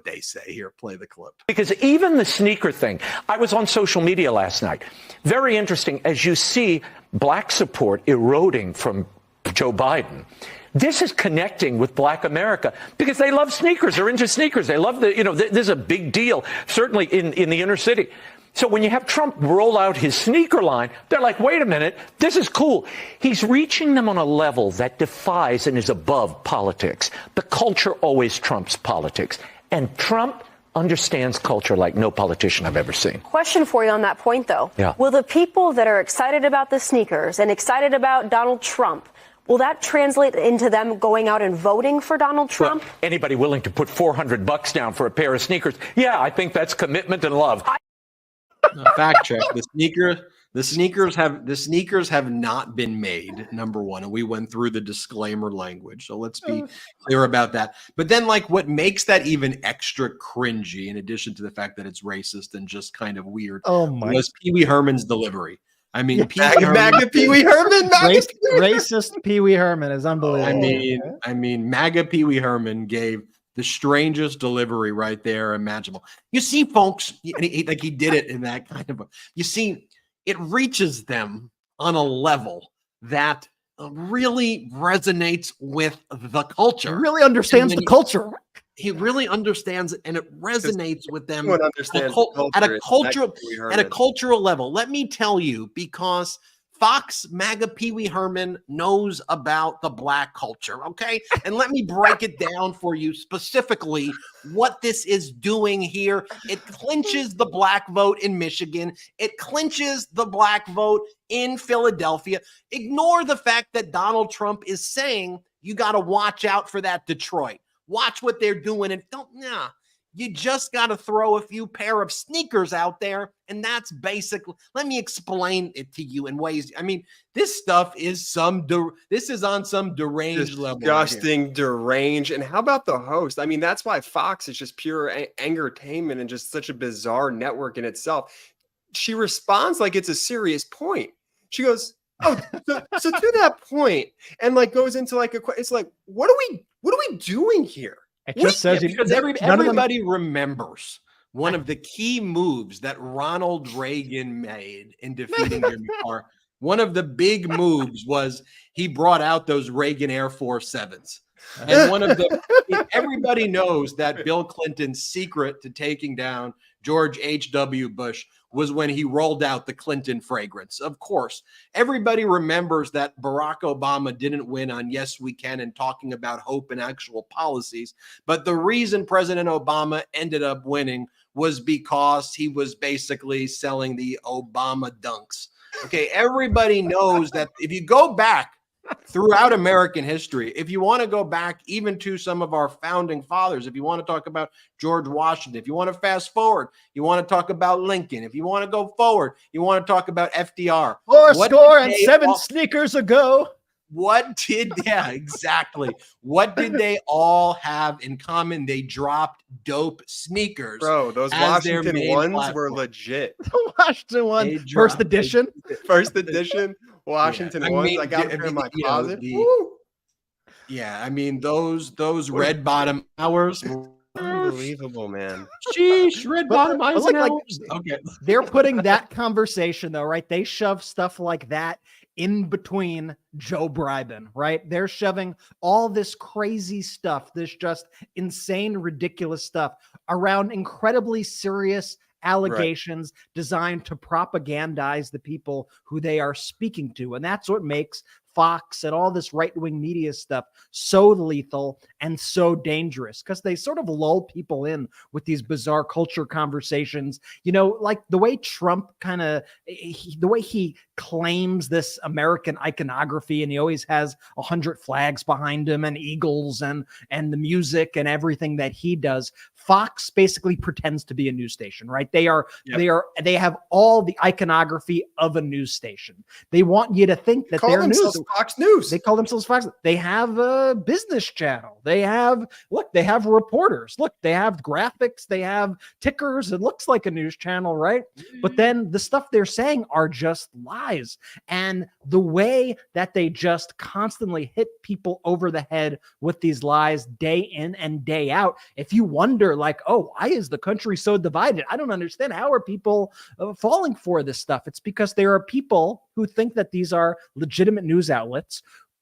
Speaker 1: they say. Here, play the clip.
Speaker 13: Because even the sneaker thing, I was on social media last night. Very interesting as you see black support eroding from Joe Biden. This is connecting with black America because they love sneakers. They're into sneakers. They love this is a big deal, certainly in the inner city. So when you have Trump roll out his sneaker line, they're like, wait a minute, this is cool. He's reaching them on a level that defies and is above politics. The culture always trumps politics. And Trump understands culture like no politician I've ever seen.
Speaker 14: Question for you on that point, though.
Speaker 13: Yeah.
Speaker 14: Will the people that are excited about the sneakers and excited about Donald Trump, will that translate into them going out and voting for Donald Trump?
Speaker 13: Well, anybody willing to put $400 down for a pair of sneakers? Yeah, I think that's commitment and love.
Speaker 1: Fact check. The sneakers have not been made, number one. And we went through the disclaimer language. So let's be clear about that. But then what makes that even extra cringy, in addition to the fact that it's racist and just kind of weird, was Pee Wee Herman's delivery. I mean,
Speaker 3: MAGA Pee Wee Herman,
Speaker 2: racist Pee Wee Herman is unbelievable.
Speaker 1: I mean, MAGA Pee Wee Herman gave the strangest delivery right there imaginable. You see, folks, he did it in that kind of you see, it reaches them on a level that really resonates with the culture.
Speaker 2: He really understands the culture.
Speaker 1: He really understands it, and it resonates with them
Speaker 3: at
Speaker 1: a cultural level. Let me tell you, because Fox MAGA Pee Wee Herman knows about the black culture, okay? And let me break it down for you specifically what this is doing here. It clinches the black vote in Michigan. It clinches the black vote in Philadelphia. Ignore the fact that Donald Trump is saying you got to watch out for that Detroit. Watch what they're doing and you just got to throw a few pair of sneakers out there. And that's basically, let me explain it to you in ways. I mean, this stuff is this is on some deranged level.
Speaker 3: Disgusting, deranged. And how about the host? I mean, that's why Fox is just pure entertainment and just such a bizarre network in itself. She responds like it's a serious point. She goes, oh, so to that point, and goes into it's like, what are we doing here?
Speaker 2: It just says
Speaker 1: because everybody remembers one of the key moves that Ronald Reagan made in defeating Jimmy Carter. One of the big moves was he brought out those Reagan Air Force 7s. And everybody knows that Bill Clinton's secret to taking down George H.W. Bush was when he rolled out the Clinton fragrance. Of course, everybody remembers that Barack Obama didn't win on Yes We Can and talking about hope and actual policies. But the reason President Obama ended up winning was because he was basically selling the Obama dunks. Okay, everybody knows that if you go back throughout American history, if you want to go back even to some of our founding fathers, if you want to talk about George Washington, if you want to fast forward, you want to talk about Lincoln, if you want to go forward, you want to talk about FDR.
Speaker 2: 4 score and 7 sneakers ago.
Speaker 1: Exactly. What did they all have in common? They dropped dope sneakers.
Speaker 3: Bro, those
Speaker 1: as their
Speaker 3: Washington
Speaker 1: main
Speaker 3: ones
Speaker 1: platform.
Speaker 3: were legit.
Speaker 2: Washington one,
Speaker 1: They
Speaker 2: first
Speaker 1: dropped-
Speaker 2: edition.
Speaker 3: First edition Washington
Speaker 1: I
Speaker 3: ones.
Speaker 1: mean,
Speaker 3: I got
Speaker 1: if
Speaker 3: them in
Speaker 1: you-
Speaker 3: my
Speaker 1: you know,
Speaker 3: closet.
Speaker 1: the-
Speaker 3: Woo!
Speaker 1: Yeah, I mean those red bottom hours.
Speaker 3: Unbelievable, man.
Speaker 1: Sheesh, red bottom
Speaker 2: But
Speaker 1: hours. Okay.
Speaker 2: They're putting that conversation though, right? They shove stuff like that in between Joe Biden, right? They're shoving all this crazy stuff, this just insane, ridiculous stuff around incredibly serious allegations designed to propagandize the people who they are speaking to. And that's what makes Fox and all this right-wing media stuff so lethal and so dangerous, because they sort of lull people in with these bizarre culture conversations, you know, like the way Trump the way he claims this American iconography, and he always has 100 flags behind him and eagles and the music and everything that he does. Fox basically pretends to be a news station, right? They have all the iconography of a news station. They want you to think that they're news.
Speaker 3: Fox News.
Speaker 2: They call themselves Fox. They have a business channel. They have reporters. Look, they have graphics. They have tickers. It looks like a news channel, right? But then the stuff they're saying are just lies. And the way that they just constantly hit people over the head with these lies day in and day out. If you wonder, like, oh, why is the country so divided? I don't understand. How are people falling for this stuff? It's because there are people who think that these are legitimate news outlets,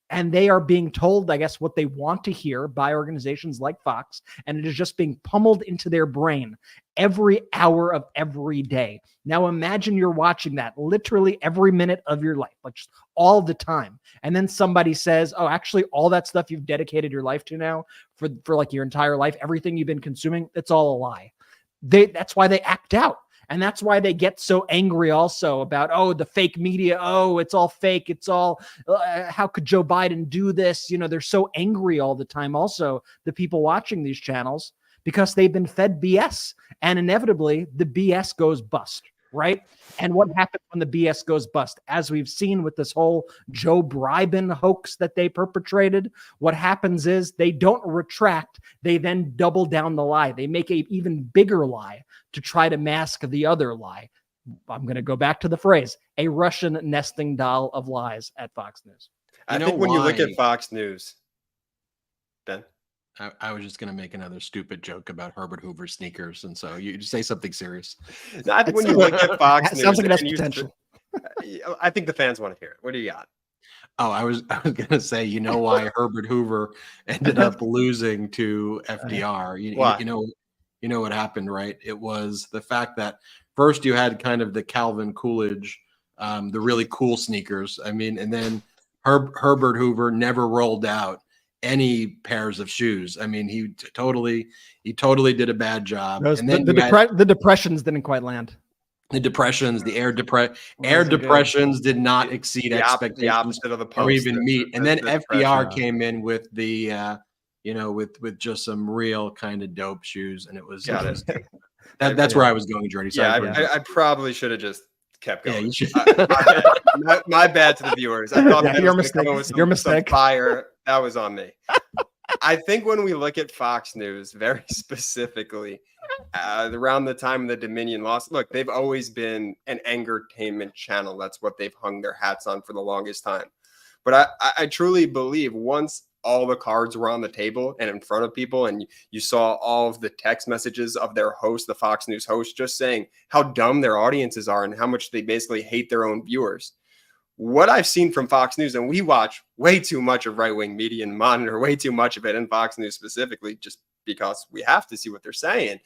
Speaker 2: and they are being told, I guess, what they want to hear by organizations like Fox, and it is just being pummeled into their brain every hour of every day. Now imagine you're watching that literally every minute of your life, like just all the time. And then somebody says, oh, actually all that stuff you've dedicated your life to now for like your entire life, everything you've been consuming, it's all a lie. That's why they act out. And that's why they get so angry also about, oh, the fake media. Oh, it's all fake. It's all, how could Joe Biden do this? You know, they're so angry all the time. Also, the people watching these channels, because they've been fed BS, and inevitably the BS goes bust, right? And what happens when the BS goes bust? As we've seen with this whole Joe Biden hoax that they perpetrated, what happens is they don't retract. They then double down the lie. They make an even bigger lie to try to mask the other lie. I'm going to go back to the phrase, a Russian nesting doll of lies at Fox News.
Speaker 3: I think when you look at Fox News, Ben?
Speaker 1: I was just going to make another stupid joke about Herbert Hoover's sneakers. And so you say something serious.
Speaker 3: No, I think when you look at Fox News,
Speaker 2: sounds like it has potential.
Speaker 3: I think the fans want to hear it. What do you got?
Speaker 1: Oh, I was going to say, you know why Herbert Hoover ended up losing to FDR? You know what happened, right? It was the fact that first you had kind of the Calvin Coolidge, the really cool sneakers. I mean, and then Herbert Hoover never rolled out any pairs of shoes. I mean, he totally did a bad job. And then
Speaker 2: the depressions didn't quite land.
Speaker 1: The depressions, the air depressions did not exceed expectations,
Speaker 3: the opposite of the post,
Speaker 1: or even meet. And then FDR came in with the with just some real kind of dope shoes, and it was that's where I was going, Jordy. Sorry,
Speaker 3: I probably should have just kept going.
Speaker 1: Yeah, you should.
Speaker 3: My bad to the viewers. I thought
Speaker 2: your mistake. Your mistake.
Speaker 3: Fire. That was on me. I think when we look at Fox News very specifically, around the time of the Dominion loss, look, they've always been an angertainment channel. That's what they've hung their hats on for the longest time. But I truly believe once all the cards were on the table and in front of people, and you saw all of the text messages of their host, the Fox News host, just saying how dumb their audiences are and how much they basically hate their own viewers. What I've seen from Fox News, and we watch way too much of right-wing media and monitor way too much of it in Fox News specifically, just because we have to see what they're saying.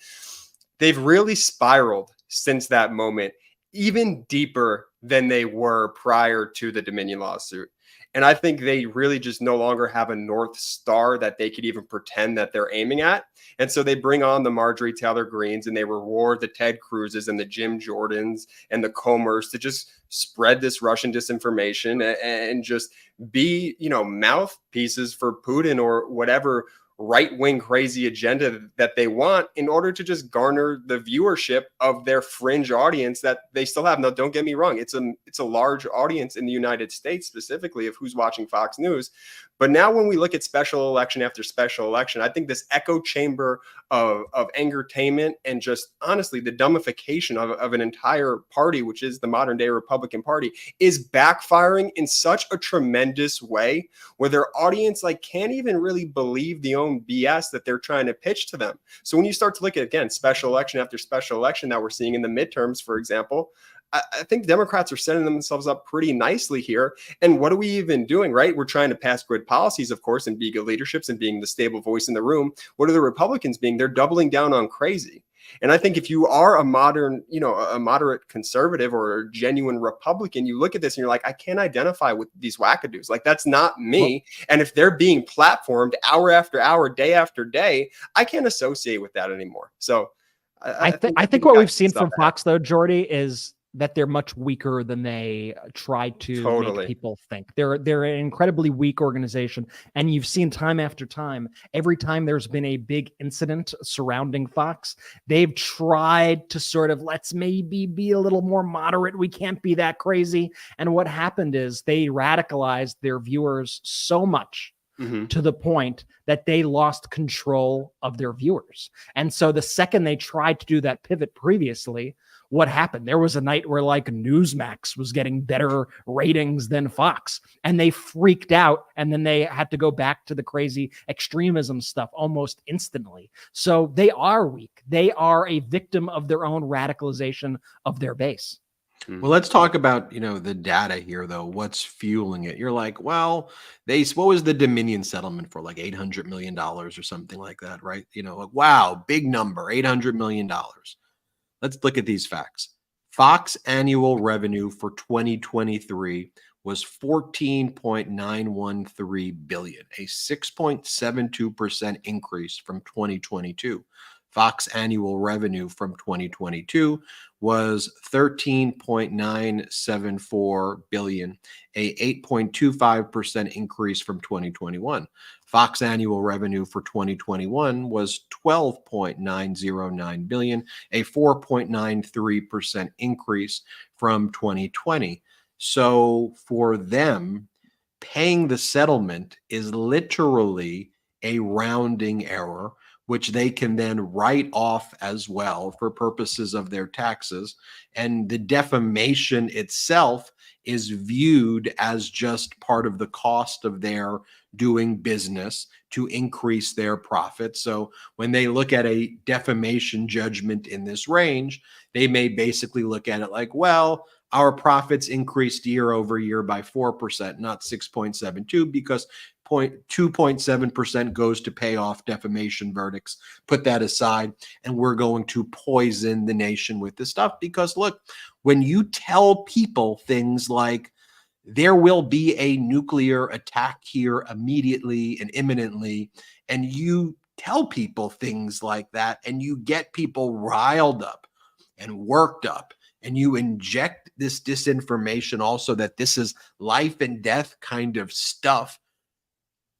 Speaker 3: They've really spiraled since that moment, even deeper than they were prior to the Dominion lawsuit. And I think they really just no longer have a North Star that they could even pretend that they're aiming at. And so they bring on the Marjorie Taylor Greens and they reward the Ted Cruzes and the Jim Jordans and the Comers to just spread this Russian disinformation and just be, mouthpieces for Putin or whatever right-wing crazy agenda that they want in order to just garner the viewership of their fringe audience that they still have. Now, don't get me wrong. It's a large audience in the United States specifically of who's watching Fox News. But now when we look at special election after special election, I think this echo chamber of angertainment and just honestly the dumbification of an entire party, which is the modern day Republican Party, is backfiring in such a tremendous way where their audience can't even really believe the own BS that they're trying to pitch to them. So when you start to look at, again, special election after special election that we're seeing in the midterms, for example, I think Democrats are setting themselves up pretty nicely here. And what are we even doing, right? We're trying to pass good policies, of course, and be good leaderships and being the stable voice in the room. What are the Republicans being? They're doubling down on crazy. And I think if you are a moderate conservative or a genuine Republican, you look at this and you're like, I can't identify with these wackadoos. That's not me. And if they're being platformed hour after hour, day after day, I can't associate with that anymore. So
Speaker 2: I think what we've seen from Fox, though, Jordy, is that they're much weaker than they try to make people think. They're an incredibly weak organization. And you've seen time after time, every time there's been a big incident surrounding Fox, they've tried to sort of, let's maybe be a little more moderate. We can't be that crazy. And what happened is they radicalized their viewers so much to the point that they lost control of their viewers. And so the second they tried to do that pivot previously, what happened? There was a night where Newsmax was getting better ratings than Fox, and they freaked out, and then they had to go back to the crazy extremism stuff almost instantly. So they are weak. They are a victim of their own radicalization of their base.
Speaker 1: Well, let's talk about, the data here, though. What's fueling it? You're like, well, what was the Dominion settlement for? $800 million or something like that, right? Wow, big number, $800 million. Let's look at these facts. Fox annual revenue for 2023 was $14.913 billion, a 6.72% increase from 2022. Fox annual revenue from 2022 was $13.974 billion, a 8.25% increase from 2021. Fox annual revenue for 2021 was $12.909 billion, a 4.93% increase from 2020. So for them, paying the settlement is literally a rounding error, which they can then write off as well for purposes of their taxes. And the defamation itself is viewed as just part of the cost of their doing business to increase their profits. So when they look at a defamation judgment in this range, they may basically look at it like, well, our profits increased year over year by 4%, not 6.72, because 2.7% goes to pay off defamation verdicts. Put that aside, and we're going to poison the nation with this stuff. Because look, when you tell people things like there will be a nuclear attack here immediately and imminently, and you tell people things like that, and you get people riled up and worked up, and you inject this disinformation also that this is life and death kind of stuff,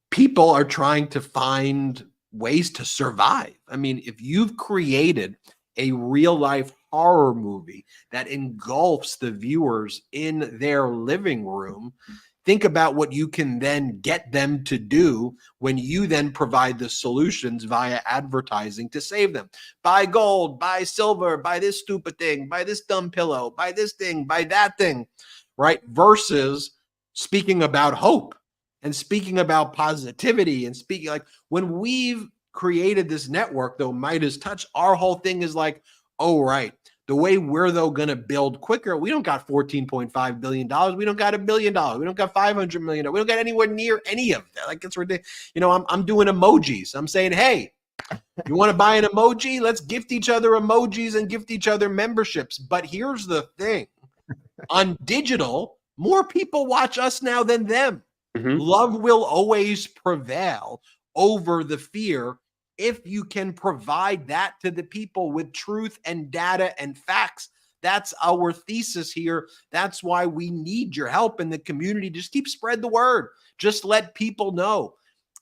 Speaker 1: people are trying to find ways to survive. I mean, if you've created a real life horror movie that engulfs the viewers in their living room, think about what you can then get them to do when you then provide the solutions via advertising to save them. Buy gold, buy silver, buy this stupid thing, buy this dumb pillow, buy this thing, buy that thing, right? Versus speaking about hope and speaking about positivity and speaking when we've created this network, though, MeidasTouch, our whole thing is oh, right. The way we're, though, going to build quicker, we don't got $14.5 billion. We don't got $1 billion. We don't got $500 million. We don't got anywhere near any of that. It's ridiculous. I'm doing emojis. I'm saying, hey, you want to buy an emoji? Let's gift each other emojis and gift each other memberships. But here's the thing. On digital, more people watch us now than them. Love will always prevail over the fear if you can provide that to the people with truth and data and facts. That's our thesis here. That's why we need your help in the community. Just spread the word. Just let people know.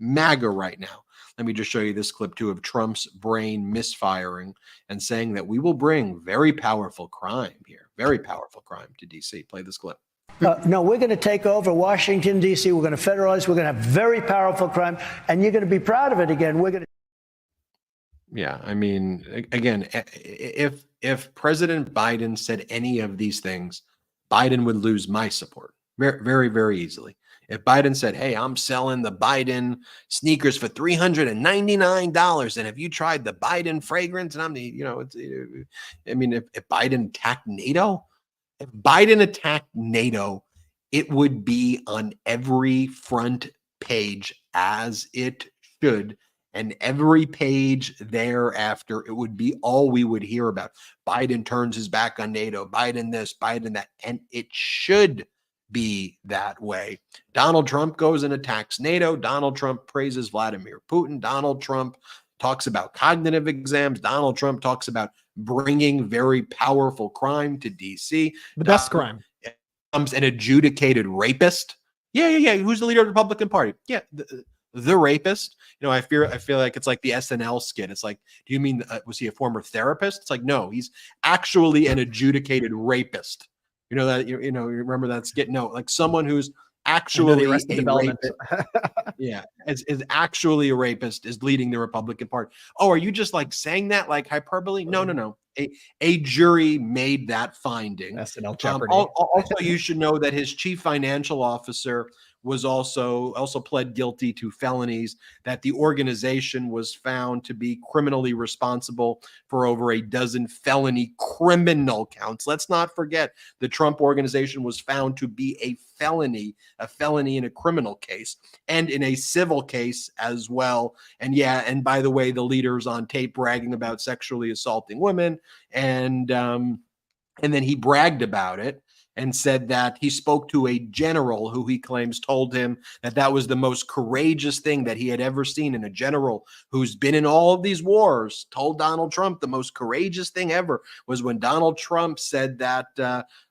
Speaker 1: MAGA right now. Let me just show you this clip too of Trump's brain misfiring and saying that we will bring very powerful crime here, very powerful crime to DC. Play this clip.
Speaker 15: No, we're going to take over Washington, D.C. We're going to federalize. We're going to have very powerful crime, and you're going to be proud of it again. We're going to.
Speaker 1: Yeah, I mean, again, if President Biden said any of these things, Biden would lose my support very, very, very easily. If Biden said, "Hey, I'm selling the Biden sneakers for $399, and if you tried the Biden fragrance, and I'm the, I mean, if Biden attacked NATO, it would be on every front page as it should, and every page thereafter, it would be all we would hear about. Biden turns his back on NATO, Biden this, Biden that, and it should be that way. Donald Trump goes and attacks NATO. Donald Trump praises Vladimir Putin. Donald Trump talks about cognitive exams. Donald Trump talks about bringing very powerful crime to DC.
Speaker 2: The best crime.
Speaker 1: Becomes an adjudicated rapist. Yeah. Who's the leader of the Republican Party? Yeah, the rapist. I feel like it's like the SNL skit. It's like, do you mean was he a former therapist? It's like, no, he's actually an adjudicated rapist. You know that you remember that skit? No, like someone who's actually a rapist. Yeah, is actually a rapist is leading the Republican Party. Oh, are you just like saying that like hyperbole? No. A jury made that finding.
Speaker 2: SNL Jeopardy.
Speaker 1: Also, you should know that his chief financial officer was also pled guilty to felonies, that the organization was found to be criminally responsible for over a dozen felony criminal counts. Let's not forget the Trump organization was found to be a felony in a criminal case and in a civil case as well. And by the way, the leader's on tape bragging about sexually assaulting women, and then he bragged about it and said that he spoke to a general who he claims told him that was the most courageous thing that he had ever seen. And a general who's been in all of these wars told Donald Trump the most courageous thing ever was when Donald Trump said that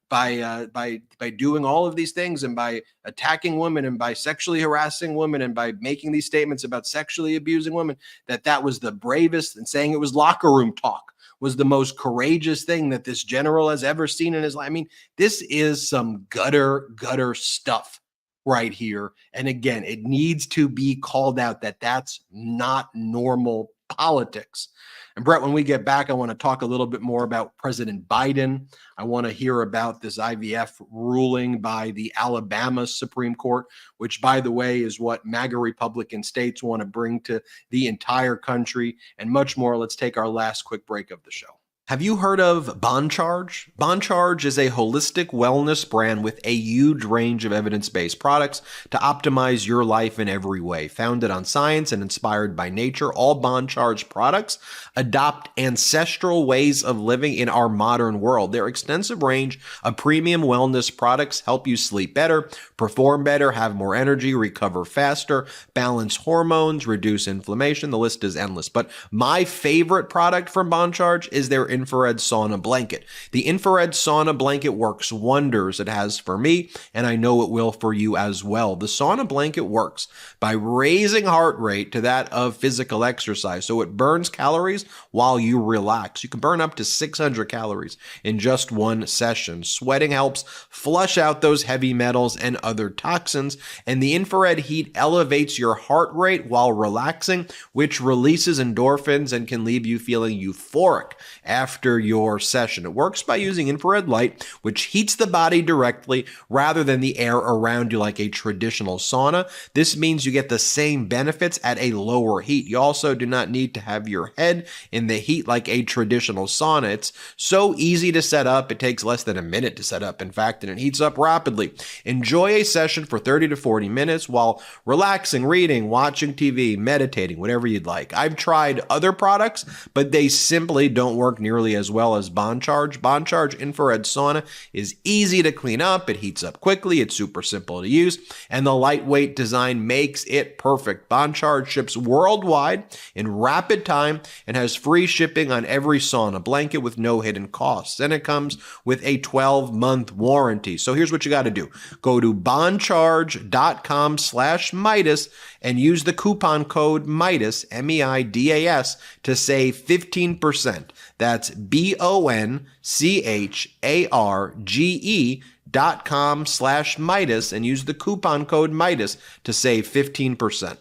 Speaker 1: by doing all of these things and by attacking women and by sexually harassing women and by making these statements about sexually abusing women, that was the bravest, and saying it was locker room talk was the most courageous thing that this general has ever seen in his life. I mean, this is some gutter stuff right here. And again, it needs to be called out that that's not normal politics. And Brett, when we get back, I want to talk a little bit more about President Biden. I want to hear about this IVF ruling by the Alabama Supreme Court, which, by the way, is what MAGA Republican states want to bring to the entire country, and much more. Let's take our last quick break of the show. Have you heard of Bond Charge? Bond Charge is a holistic wellness brand with a huge range of evidence-based products to optimize your life in every way. Founded on science and inspired by nature, all Bond Charge products adopt ancestral ways of living in our modern world. Their extensive range of premium wellness products help you sleep better, perform better, have more energy, recover faster, balance hormones, reduce inflammation. The list is endless. But my favorite product from Bond Charge is their infrared sauna blanket. The infrared sauna blanket works wonders. It has for me, and I know it will for you as well. The sauna blanket works by raising heart rate to that of physical exercise, so it burns calories while you relax. You can burn up to 600 calories in just one session. Sweating helps flush out those heavy metals and other toxins, and the infrared heat elevates your heart rate while relaxing, which releases endorphins and can leave you feeling euphoric after your session. It works by using infrared light, which heats the body directly rather than the air around you like a traditional sauna. This means you get the same benefits at a lower heat. You also do not need to have your head in the heat like a traditional sauna. It's so easy to set up. It takes less than a minute to set up, in fact, and it heats up rapidly. Enjoy a session for 30 to 40 minutes while relaxing, reading, watching TV, meditating, whatever you'd like. I've tried other products, but they simply don't work nearly nearly as well as Bond Charge. Bond Charge infrared sauna is easy to clean up. It heats up quickly. It's super simple to use. And the lightweight design makes it perfect. Bond Charge ships worldwide in rapid time and has free shipping on every sauna blanket with no hidden costs. And it comes with a 12-month warranty. So here's what you got to do. Go to bondcharge.com/Meidas and use the coupon code Meidas, MEIDAS, to save 15%. That's BONCHARGE.com/Meidas and use the coupon code Meidas to save 15%.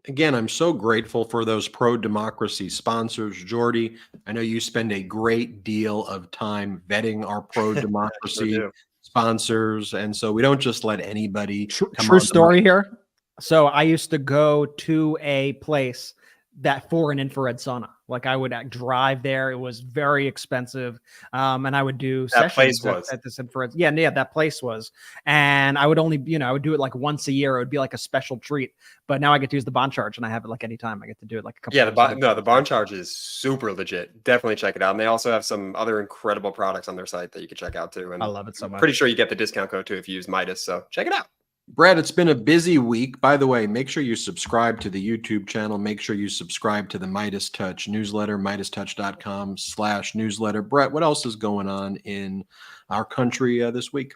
Speaker 1: Again, I'm so grateful for those pro-democracy sponsors. Jordy, I know you spend a great deal of time vetting our pro-democracy sponsors, and so we don't just let anybody come
Speaker 2: True
Speaker 1: on
Speaker 2: story here. So I used to go to a place that for an infrared sauna. Like I would drive there. It was very expensive. And I would do sessions at this infrared. Yeah, that place was. And I would only, I would do it like once a year. It would be like a special treat. But now I get to use the Bond Charge and I have it like anytime. I get to do it like a couple
Speaker 3: the Bond Charge is super legit. Definitely check it out. And they also have some other incredible products on their site that you can check out too. And
Speaker 2: I love it so much.
Speaker 3: Pretty sure you get the discount code too if you use Meidas. So check it out.
Speaker 1: Brad, it's been a busy week. By the way, make sure you subscribe to the YouTube channel. Make sure you subscribe to the MeidasTouch newsletter, MeidasTouch.com/newsletter. Brett, what else is going on in our country this week?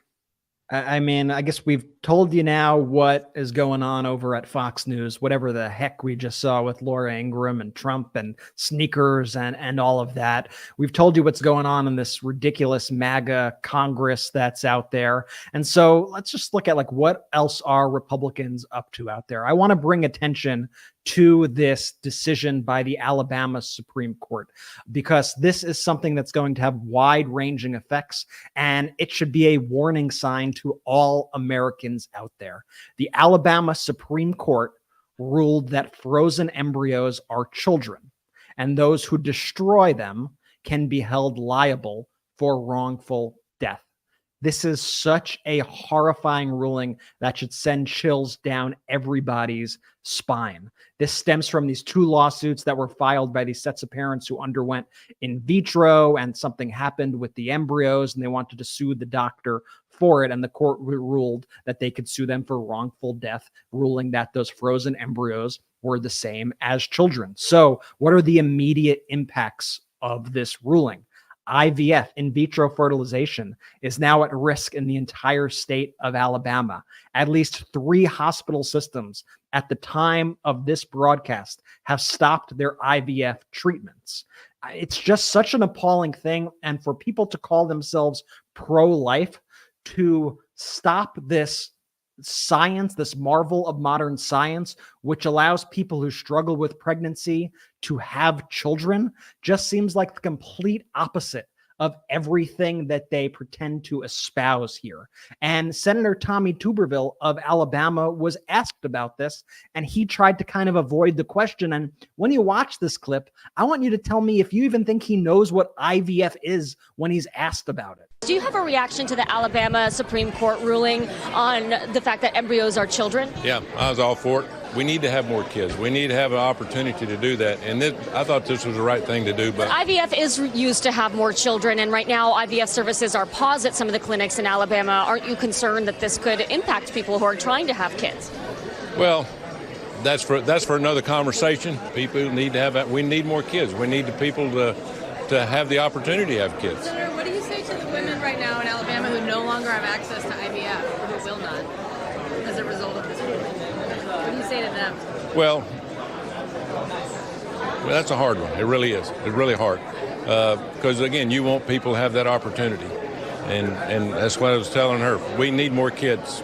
Speaker 2: I mean, I guess we've told you now what is going on over at Fox News, whatever the heck we just saw with Lara Ingraham and Trump and sneakers and all of that. We've told you what's going on in this ridiculous MAGA Congress that's out there. And so let's just look at like what else are Republicans up to out there. I want to bring attention to this decision by the Alabama Supreme Court, because this is something that's going to have wide-ranging effects, and it should be a warning sign to all Americans out there. The Alabama Supreme Court ruled that frozen embryos are children, and those who destroy them can be held liable for wrongful death. This is such a horrifying ruling that should send chills down everybody's spine. This stems from these two lawsuits that were filed by these sets of parents who underwent in vitro, and something happened with the embryos and they wanted to sue the doctor for it. And the court ruled that they could sue them for wrongful death, ruling that those frozen embryos were the same as children. So what are the immediate impacts of this ruling? IVF, in vitro fertilization, is now at risk in the entire state of Alabama. At least 3 hospital systems at the time of this broadcast have stopped their IVF treatments. It's just such an appalling thing. And for people to call themselves pro-life, to stop this science, this marvel of modern science, which allows people who struggle with pregnancy to have children, just seems like the complete opposite of everything that they pretend to espouse here. And Senator Tommy Tuberville of Alabama was asked about this, and he tried to kind of avoid the question. And when you watch this clip, I want you to tell me if you even think he knows what IVF is when he's asked about it.
Speaker 16: Do you have a reaction to the Alabama Supreme Court ruling on the fact that embryos are children?
Speaker 17: Yeah, I was all for it. We need to have more kids. We need to have an opportunity to do that. And I thought this was the right thing to do. But
Speaker 16: IVF is used to have more children. And right now, IVF services are paused at some of the clinics in Alabama. Aren't you concerned that this could impact people who are trying to have kids?
Speaker 17: Well, that's for another conversation. People need to have that. We need more kids. We need the people to have the opportunity to have kids.
Speaker 18: Senator, what do you say to the women right now in Alabama who no longer have access to IVF, or who will not, as a result of this ruling? What do you say to them?
Speaker 17: Well, that's a hard one. It really is. It's really hard. Because, again, you want people to have that opportunity. And that's what I was telling her. We need more kids.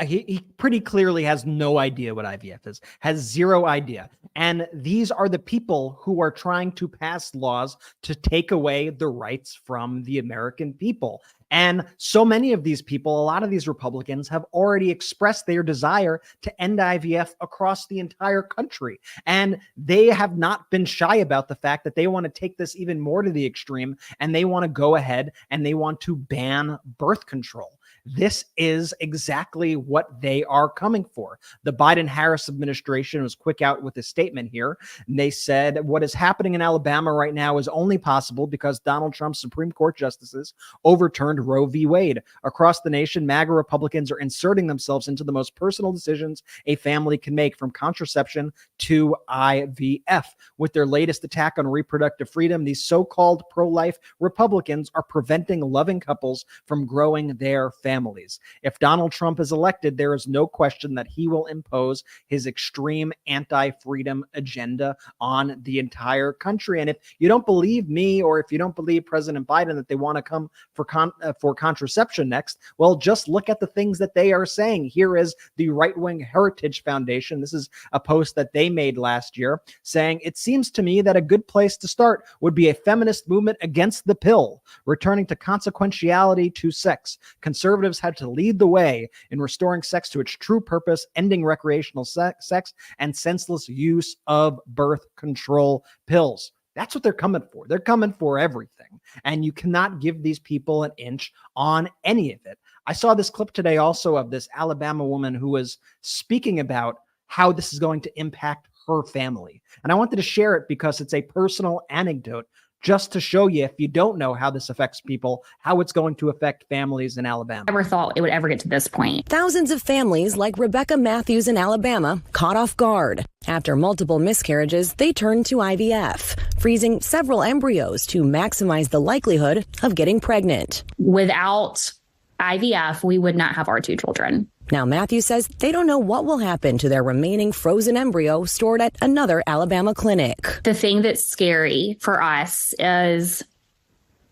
Speaker 2: He pretty clearly has no idea what IVF is, has zero idea. And these are the people who are trying to pass laws to take away the rights from the American people. And so many of these people, a lot of these Republicans, have already expressed their desire to end IVF across the entire country. And they have not been shy about the fact that they want to take this even more to the extreme, and they want to go ahead and they want to ban birth control. This is exactly what they are coming for. The Biden-Harris administration was quick out with a statement here. And they said what is happening in Alabama right now is only possible because Donald Trump's Supreme Court justices overturned Roe v. Wade. Across the nation, MAGA Republicans are inserting themselves into the most personal decisions a family can make, from contraception to IVF. With their latest attack on reproductive freedom, these so-called pro-life Republicans are preventing loving couples from growing their families. If Donald Trump is elected, there is no question that he will impose his extreme anti-freedom agenda on the entire country. And if you don't believe me, or if you don't believe President Biden that they want to come for contraception next, well, just look at the things that they are saying. Here is the Right-Wing Heritage Foundation. This is a post that they made last year saying, "It seems to me that a good place to start would be a feminist movement against the pill, returning to consequentiality to sex. Conservatives had to lead the way in restoring sex to its true purpose, ending recreational sex and senseless use of birth control pills." That's what they're coming for. They're coming for everything. And you cannot give these people an inch on any of it. I saw this clip today also of this Alabama woman who was speaking about how this is going to impact her family. And I wanted to share it because it's a personal anecdote, just to show you, if you don't know how this affects people, how it's going to affect families in Alabama.
Speaker 19: Never thought it would ever get to this point.
Speaker 20: Thousands of families like Rebecca Matthews in Alabama caught off guard. After multiple miscarriages, they turned to IVF, freezing several embryos to maximize the likelihood of getting pregnant.
Speaker 19: Without IVF, we would not have our 2 children.
Speaker 20: Now, Matthew says they don't know what will happen to their remaining frozen embryo stored at another Alabama clinic.
Speaker 19: The thing that's scary for us is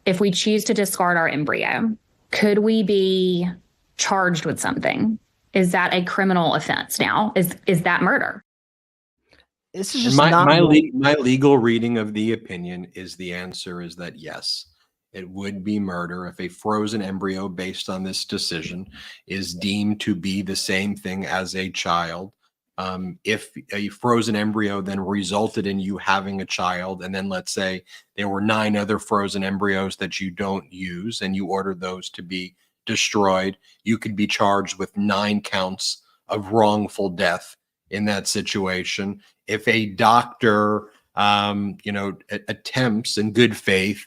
Speaker 19: if we choose to discard our embryo, could we be charged with something? Is that a criminal offense now? Is that murder?
Speaker 2: This is just
Speaker 1: my legal reading of the opinion is the answer is that yes. It would be murder if a frozen embryo based on this decision is deemed to be the same thing as a child. If a frozen embryo then resulted in you having a child, and then let's say there were 9 other frozen embryos that you don't use and you ordered those to be destroyed, you could be charged with 9 counts of wrongful death in that situation. If a doctor, attempts in good faith,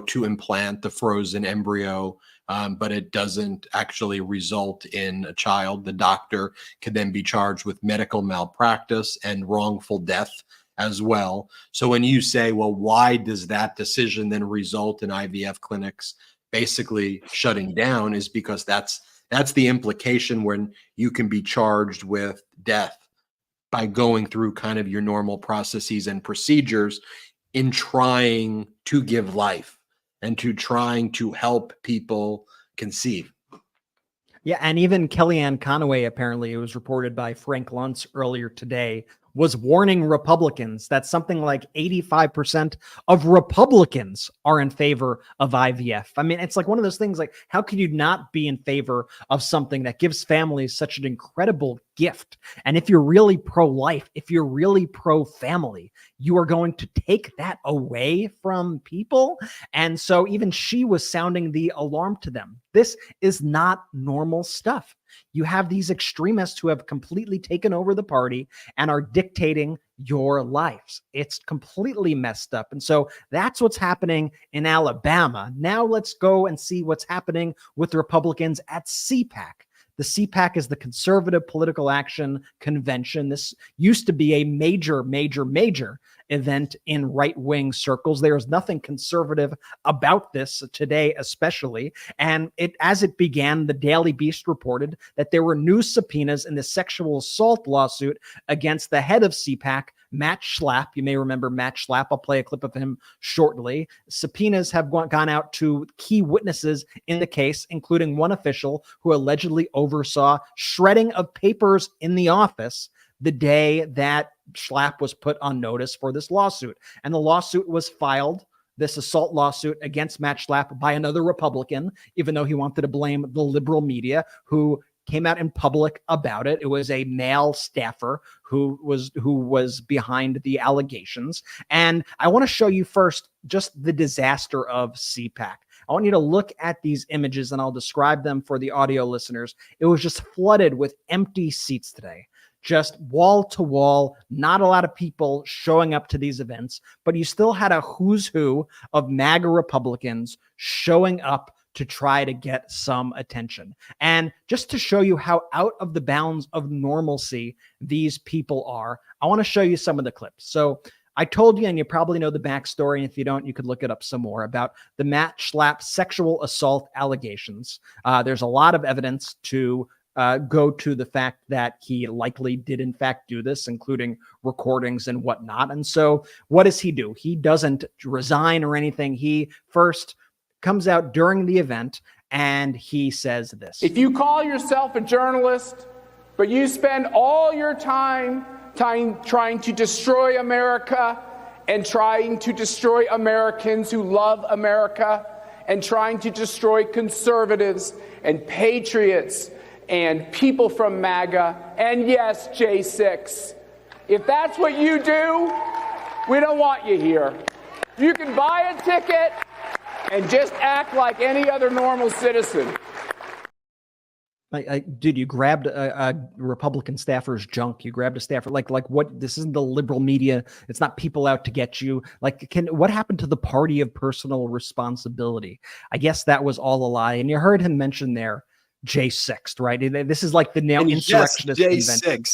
Speaker 1: to implant the frozen embryo, but it doesn't actually result in a child, the doctor could then be charged with medical malpractice and wrongful death as well. So when you say, well, why does that decision then result in IVF clinics basically shutting down, is because that's the implication when you can be charged with death by going through kind of your normal processes and procedures in trying to give life and to trying to help people conceive.
Speaker 2: Yeah, and even Kellyanne Conway, apparently, it was reported by Frank Luntz earlier today, was warning Republicans that something like 85% of Republicans are in favor of IVF. I mean, it's like one of those things, like, how could you not be in favor of something that gives families such an incredible gift? And if you're really pro-life, if you're really pro-family, you are going to take that away from people. And so even she was sounding the alarm to them. This is not normal stuff. You have these extremists who have completely taken over the party and are dictating your lives. It's completely messed up. And so that's what's happening in Alabama. Now let's go and see what's happening with the Republicans at CPAC. The CPAC is the Conservative Political Action Convention. This used to be a major event in right-wing circles. There is nothing conservative about this today, especially. And as it began, the Daily Beast reported that there were new subpoenas in the sexual assault lawsuit against the head of CPAC, Matt Schlapp. You may remember Matt Schlapp. I'll play a clip of him shortly. Subpoenas have gone out to key witnesses in the case, including one official who allegedly oversaw shredding of papers in the office the day that Schlapp was put on notice for this lawsuit. And the lawsuit was filed, this assault lawsuit against Matt Schlapp, by another Republican, even though he wanted to blame the liberal media, who came out in public about it. It was a male staffer who was behind the allegations. And I want to show you first just the disaster of CPAC. I want you to look at these images, and I'll describe them for the audio listeners. It was just flooded with empty seats today. Just wall to wall, not a lot of people showing up to these events, but you still had a who's who of MAGA Republicans showing up to try to get some attention. And just to show you how out of the bounds of normalcy these people are, I want to show you some of the clips. So I told you, and you probably know the backstory, and if you don't, you could look it up some more, about the Matt Schlapp sexual assault allegations. There's a lot of evidence to go to the fact that he likely did in fact do this, including recordings and whatnot. And so what does he do? He doesn't resign or anything. He first comes out during the event and he says this.
Speaker 21: If you call yourself a journalist, but you spend all your time trying to destroy America and trying to destroy Americans who love America and trying to destroy conservatives and patriots and people from MAGA, and yes, J6. If that's what you do, we don't want you here. You can buy a ticket and just act like any other normal citizen.
Speaker 2: Dude, you grabbed a Republican staffer's junk. You grabbed a staffer. Like what? This isn't the liberal media. It's not people out to get you. What happened to the party of personal responsibility? I guess that was all a lie. And you heard him mention there J6, right? This is like the now insurrectionist convention.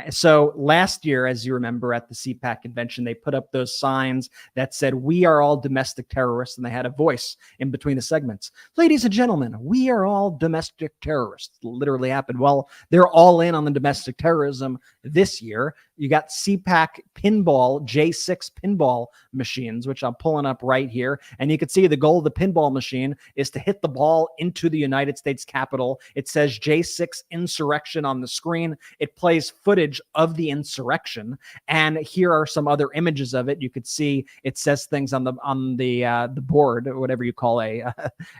Speaker 2: So last year, as you remember, at the CPAC convention, they put up those signs that said, "We are all domestic terrorists," and they had a voice in between the segments. Ladies and gentlemen, we are all domestic terrorists. Literally happened. Well, they're all in on the domestic terrorism this year. You got CPAC pinball, J6 pinball machines, which I'm pulling up right here. And you can see the goal of the pinball machine is to hit the ball into the United States Capitol. It says J6 insurrection on the screen. It plays footage of the insurrection. And here are some other images of it. You could see it says things on the board, or whatever you call a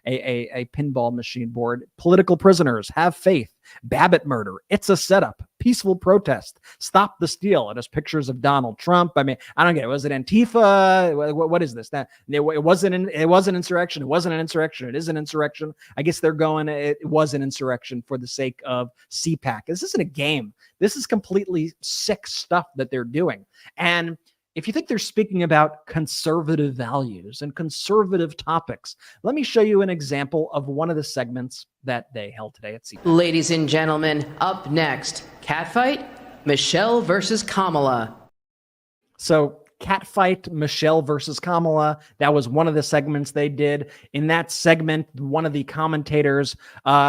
Speaker 2: pinball machine board. Political prisoners, have faith. Babbitt murder. It's a setup. Peaceful protest. Stop the steal. It has pictures of Donald Trump. I mean, I don't get it. Was it Antifa? What is this? It wasn't insurrection. It wasn't an insurrection. It is an insurrection. I guess they're going, it was an insurrection for the sake of CPAC. This isn't a game. This is completely sick stuff that they're doing. And if you think they're speaking about conservative values and conservative topics, let me show you an example of one of the segments that they held today at CPAC.
Speaker 22: Ladies and gentlemen, up next, catfight, Michelle versus Kamala.
Speaker 2: So catfight, Michelle versus Kamala. That was one of the segments they did. In that segment, one of the commentators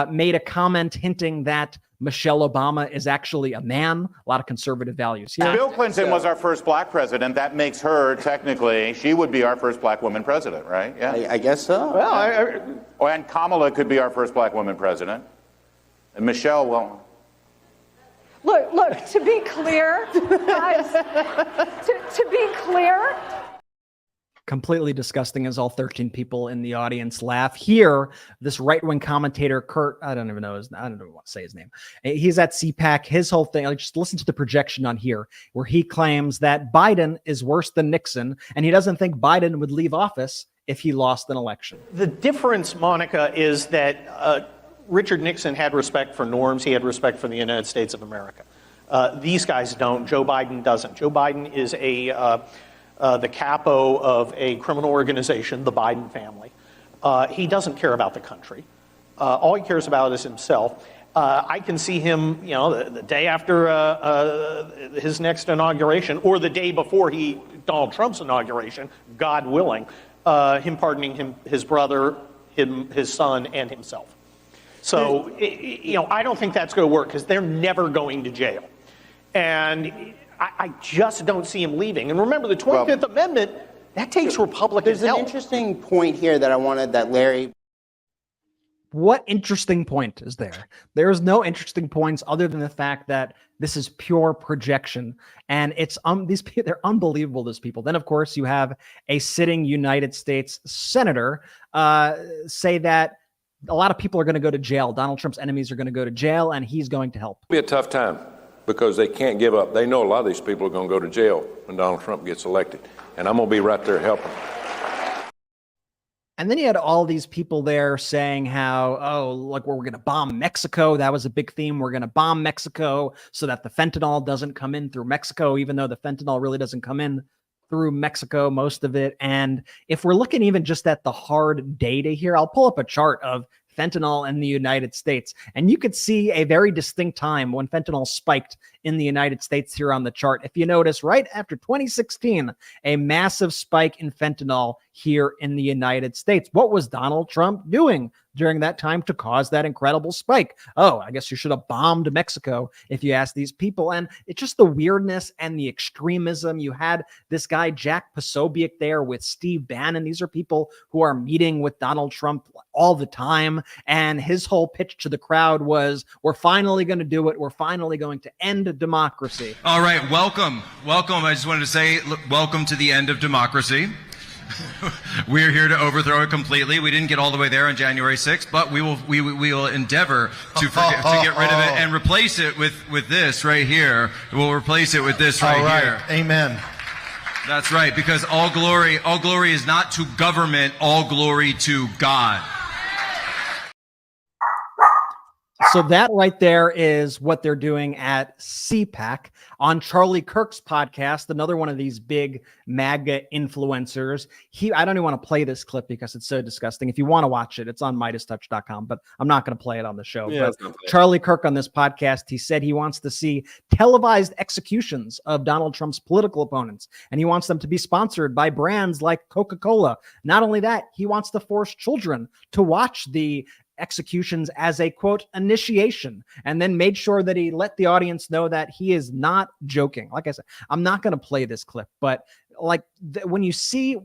Speaker 2: made a comment hinting that Michelle Obama is actually a man. A lot of conservative values here.
Speaker 23: Bill Clinton was our first black president. That makes her, technically, she would be our first black woman president, right? Yeah, I guess so. Well, and Kamala could be our first black woman president. And Michelle won't.
Speaker 24: Look, to be clear, guys, to be clear.
Speaker 2: Completely disgusting as all 13 people in the audience laugh. Here, this right-wing commentator, Kurt, I don't even want to say his name. He's at CPAC. His whole thing, just listen to the projection on here, where he claims that Biden is worse than Nixon, and he doesn't think Biden would leave office if he lost an election.
Speaker 25: The difference, Monica, is that Richard Nixon had respect for norms. He had respect for the United States of America. These guys don't. Joe Biden doesn't. Joe Biden is the capo of a criminal organization, the Biden family. He doesn't care about the country. All he cares about is himself. I can see him, the day after his next inauguration, or the day before Donald Trump's inauguration, God willing, him pardoning his brother, his son, and himself. So, I don't think that's going to work because they're never going to jail. And I just don't see him leaving. And remember, the 25th Amendment, that takes Republican help.
Speaker 26: There's an interesting point here that I wanted that Larry...
Speaker 2: What interesting point is there? There's no interesting points other than the fact that this is pure projection. And it's they're unbelievable, these people. Then, of course, you have a sitting United States senator say that a lot of people are going to go to jail. Donald Trump's enemies are going to go to jail, and he's going to help.
Speaker 27: It'll be a tough time because they can't give up. They know a lot of these people are going to go to jail when Donald Trump gets elected, and I'm going to be right there helping.
Speaker 2: And then you had all these people there saying how, like, we're going to bomb Mexico. That was a big theme. We're going to bomb Mexico so that the fentanyl doesn't come in through Mexico, even though the fentanyl really doesn't come in through Mexico, most of it. And if we're looking even just at the hard data here, I'll pull up a chart of fentanyl in the United States. And you could see a very distinct time when fentanyl spiked in the United States here on the chart. If you notice, right after 2016, a massive spike in fentanyl here in the United States. What was Donald Trump doing during that time to cause that incredible spike? Oh, I guess you should have bombed Mexico if you ask these people. And it's just the weirdness and the extremism. You had this guy, Jack Posobiec, there with Steve Bannon. These are people who are meeting with Donald Trump all the time. And his whole pitch to the crowd was, we're finally going to do it. We're finally going to end democracy.
Speaker 4: All right. Welcome. I just wanted to say, welcome to the end of democracy. We're here to overthrow it completely. We didn't get all the way there on January 6th, but we will endeavor to get rid of it and replace it with this right here. We'll replace it with this right here.
Speaker 5: Amen.
Speaker 4: That's right, because all glory is not to government, all glory to God.
Speaker 2: So that right there is what they're doing at CPAC. On Charlie Kirk's podcast, another one of these big MAGA influencers. I don't even want to play this clip because it's so disgusting. If you want to watch it, it's on MeidasTouch.com, but I'm not going to play it on the show.
Speaker 3: Yeah,
Speaker 2: but Charlie Kirk on this podcast, he said he wants to see televised executions of Donald Trump's political opponents, and he wants them to be sponsored by brands like Coca-Cola. Not only that, he wants to force children to watch the executions as a quote initiation, and then made sure that he let the audience know that he is not joking. Like I said, I'm not going to play this clip, but like when you see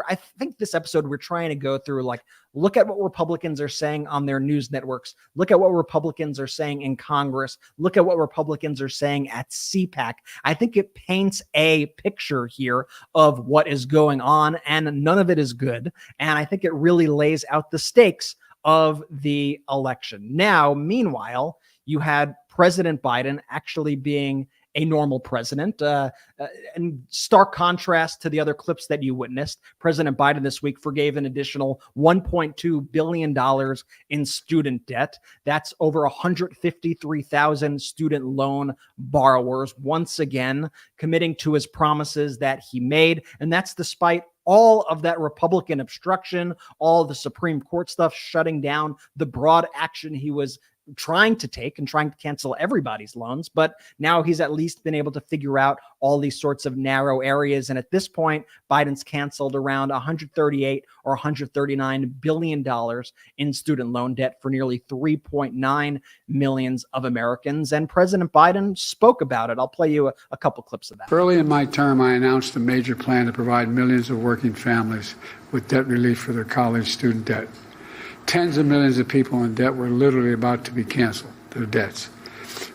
Speaker 2: I think this episode we're trying to go through, like, look at what Republicans are saying on their news networks, look at what Republicans are saying in Congress, look at what Republicans are saying at CPAC. I think it paints a picture here of what is going on, and none of it is good. And I think it really lays out the stakes of the election. Now, meanwhile, you had President Biden actually being a normal president. In stark contrast to the other clips that you witnessed, President Biden this week forgave an additional $1.2 billion in student debt. That's over 153,000 student loan borrowers, once again committing to his promises that he made. And that's despite all of that Republican obstruction, all the Supreme Court stuff shutting down the broad action he was trying to take and trying to cancel everybody's loans. But now he's at least been able to figure out all these sorts of narrow areas. And at this point, Biden's canceled around 138 or 139 billion dollars in student loan debt for nearly 3.9 million of Americans. And President Biden spoke about it. I'll play you a couple clips of that.
Speaker 7: Early in my term, I announced a major plan to provide millions of working families with debt relief for their college student debt. Tens of millions of people in debt were literally about to be canceled, their debts.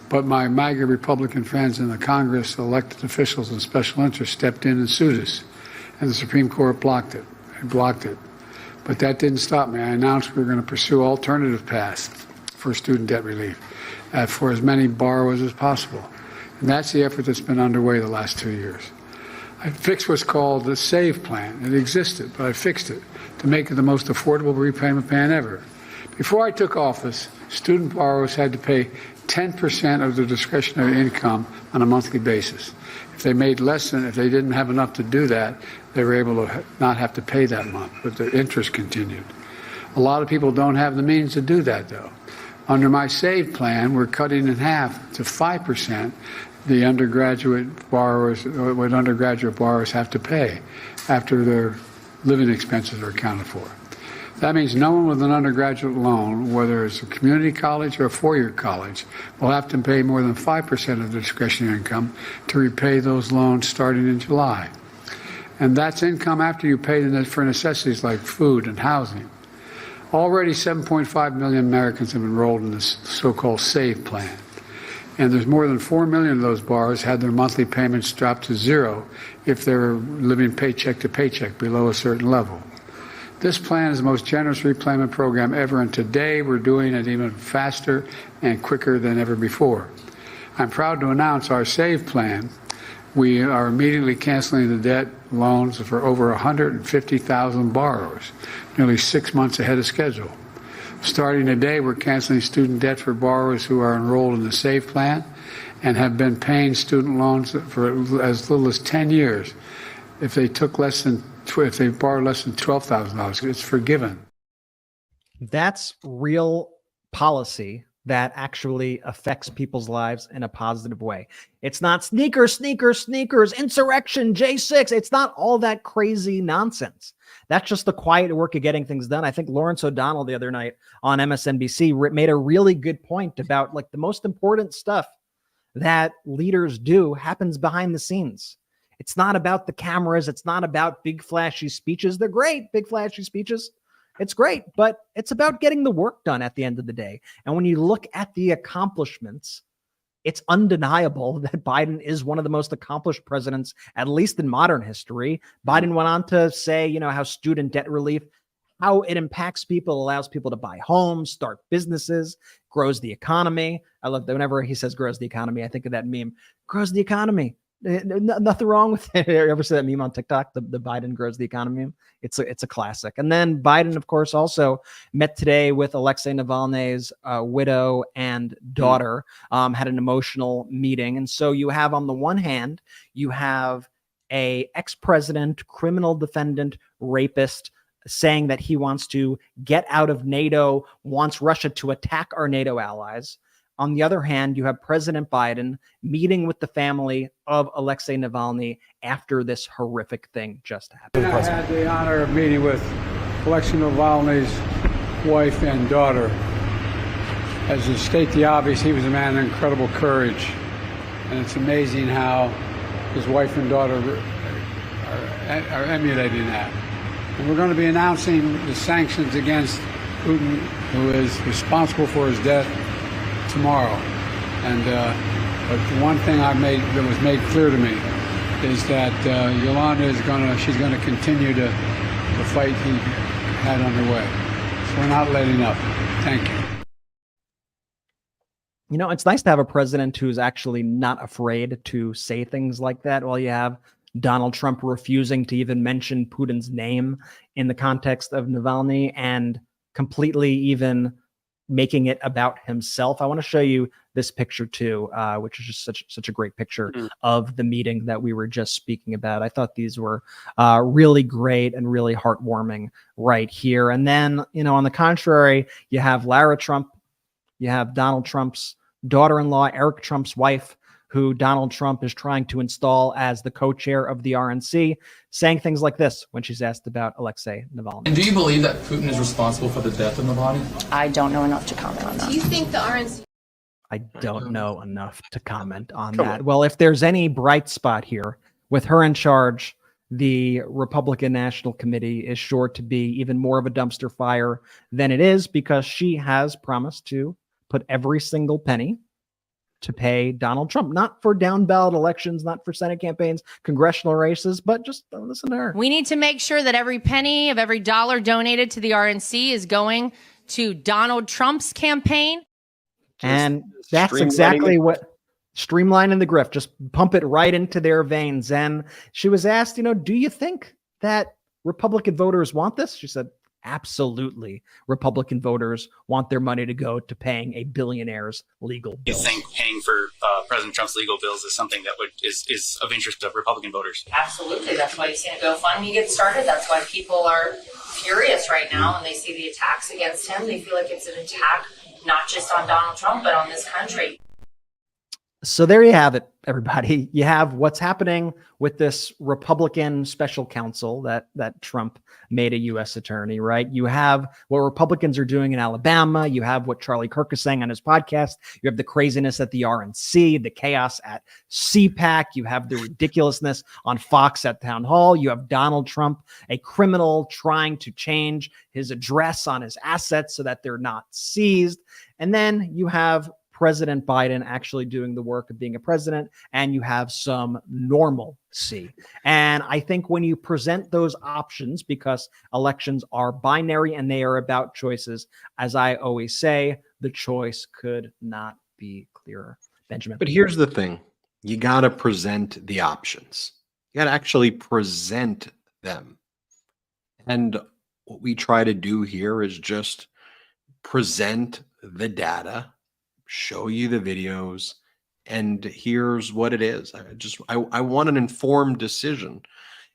Speaker 7: But my MAGA Republican friends in the Congress, elected officials, and special interests stepped in and sued us. And the Supreme Court blocked it. They blocked it. But that didn't stop me. I announced we were going to pursue alternative paths for student debt relief for as many borrowers as possible. And that's the effort that's been underway the last 2 years. I fixed what's called the SAVE plan. It existed, but I fixed it to make it the most affordable repayment plan ever. Before I took office, student borrowers had to pay 10% of their discretionary income on a monthly basis. If they didn't have enough to do that, they were able to not have to pay that month, but the interest continued. A lot of people don't have the means to do that, though. Under my SAVE plan, we're cutting in half to 5% the what undergraduate borrowers have to pay after their living expenses are accounted for. That means no one with an undergraduate loan, whether it's a community college or a four-year college, will have to pay more than 5% of their discretionary income to repay those loans starting in July. And that's income after you pay for necessities like food and housing. Already 7.5 million Americans have enrolled in this so-called SAVE plan. And there's more than 4 million of those borrowers had their monthly payments drop to zero if they're living paycheck to paycheck below a certain level. This plan is the most generous repayment program ever, and today we're doing it even faster and quicker than ever before. I'm proud to announce our SAVE plan We are immediately canceling the debt loans for over 150,000 borrowers, nearly 6 months ahead of schedule. Starting today, we're canceling student debt for borrowers who are enrolled in the SAVE plan and have been paying student loans for as little as 10 years. If they borrowed less than $12,000, it's forgiven.
Speaker 2: That's real policy that actually affects people's lives in a positive way. It's not sneakers, insurrection, J6. It's not all that crazy nonsense. That's just the quiet work of getting things done. I think Lawrence O'Donnell the other night on MSNBC made a really good point about like the most important stuff that leaders do happens behind the scenes. It's not about the cameras. It's not about big flashy speeches. They're great, big flashy speeches. It's great, but it's about getting the work done at the end of the day. And when you look at the accomplishments, it's undeniable that Biden is one of the most accomplished presidents, at least in modern history. Biden went on to say, you know, how student debt relief, how it impacts people, allows people to buy homes, start businesses, grows the economy. I love that whenever he says grows the economy, I think of that meme, grows the economy. Nothing wrong with it. You ever see that meme on TikTok? The Biden grows the economy meme. It's a classic. And then Biden, of course, also met today with Alexei Navalny's widow and daughter. Had an emotional meeting. And so you have, on the one hand, you have a ex-president, criminal defendant, rapist, saying that he wants to get out of NATO, wants Russia to attack our NATO allies. On the other hand, you have President Biden meeting with the family of Alexei Navalny after this horrific thing just happened.
Speaker 7: I had the honor of meeting with Alexei Navalny's wife and daughter. As to state the obvious, he was a man of incredible courage. And it's amazing how his wife and daughter are emulating that. And we're going to be announcing the sanctions against Putin, who is responsible for his death, tomorrow. And but the one thing that was made clear to me is that Yolanda she's going to continue the fight he had underway. So we're not letting up. Thank you.
Speaker 2: You know, it's nice to have a president who's actually not afraid to say things like that. While you have Donald Trump refusing to even mention Putin's name in the context of Navalny and completely even making it about himself. I want to show you this picture too, which is just such a great picture of the meeting that we were just speaking about. I thought these were really great and really heartwarming right here. And then, you know, on the contrary, you have Lara Trump, you have Donald Trump's daughter-in-law, Eric Trump's wife, who Donald Trump is trying to install as the co-chair of the RNC, saying things like this when she's asked about Alexei Navalny.
Speaker 5: And do you believe that Putin is responsible for the death of Navalny?
Speaker 8: I don't know enough to comment on that.
Speaker 18: Do you think the RNC...
Speaker 2: I don't know enough to comment on that. Well, if there's any bright spot here, with her in charge, the Republican National Committee is sure to be even more of a dumpster fire than it is, because she has promised to put every single penny to pay Donald Trump, not for down ballot elections, not for Senate campaigns, congressional races, but just listen to her.
Speaker 9: We need to make sure that every penny of every dollar donated to the RNC is going to Donald Trump's campaign.
Speaker 2: And that's exactly what streamlining the grift, just pump it right into their veins. And she was asked, you know, do you think that Republican voters want this? She said, absolutely. Republican voters want their money to go to paying a billionaire's legal
Speaker 10: You
Speaker 2: bills.
Speaker 10: think paying for President Trump's legal bills is something that is of interest of Republican voters?
Speaker 8: Absolutely. That's why you've seen a GoFundMe get started. That's why people are furious right now, and they see the attacks against him. They feel like it's an attack not just on Donald Trump, but on this country.
Speaker 2: So there you have it, everybody. You have what's happening with this Republican special counsel that Trump made a U.S. attorney, right? You have what Republicans are doing in Alabama. You have what Charlie Kirk is saying on his podcast. You have the craziness at the RNC, the chaos at CPAC. You have the ridiculousness on Fox at Town Hall. You have Donald Trump, a criminal, trying to change his address on his assets so that they're not seized. And then you have President Biden actually doing the work of being a president, and you have some normalcy. And I think when you present those options, because elections are binary and they are about choices, as I always say, the choice could not be clearer. Benjamin.
Speaker 1: But here's the thing. You got to present the options. You got to actually present them. And what we try to do here is just present the data, show you the videos, and here's what it is. I want an informed decision.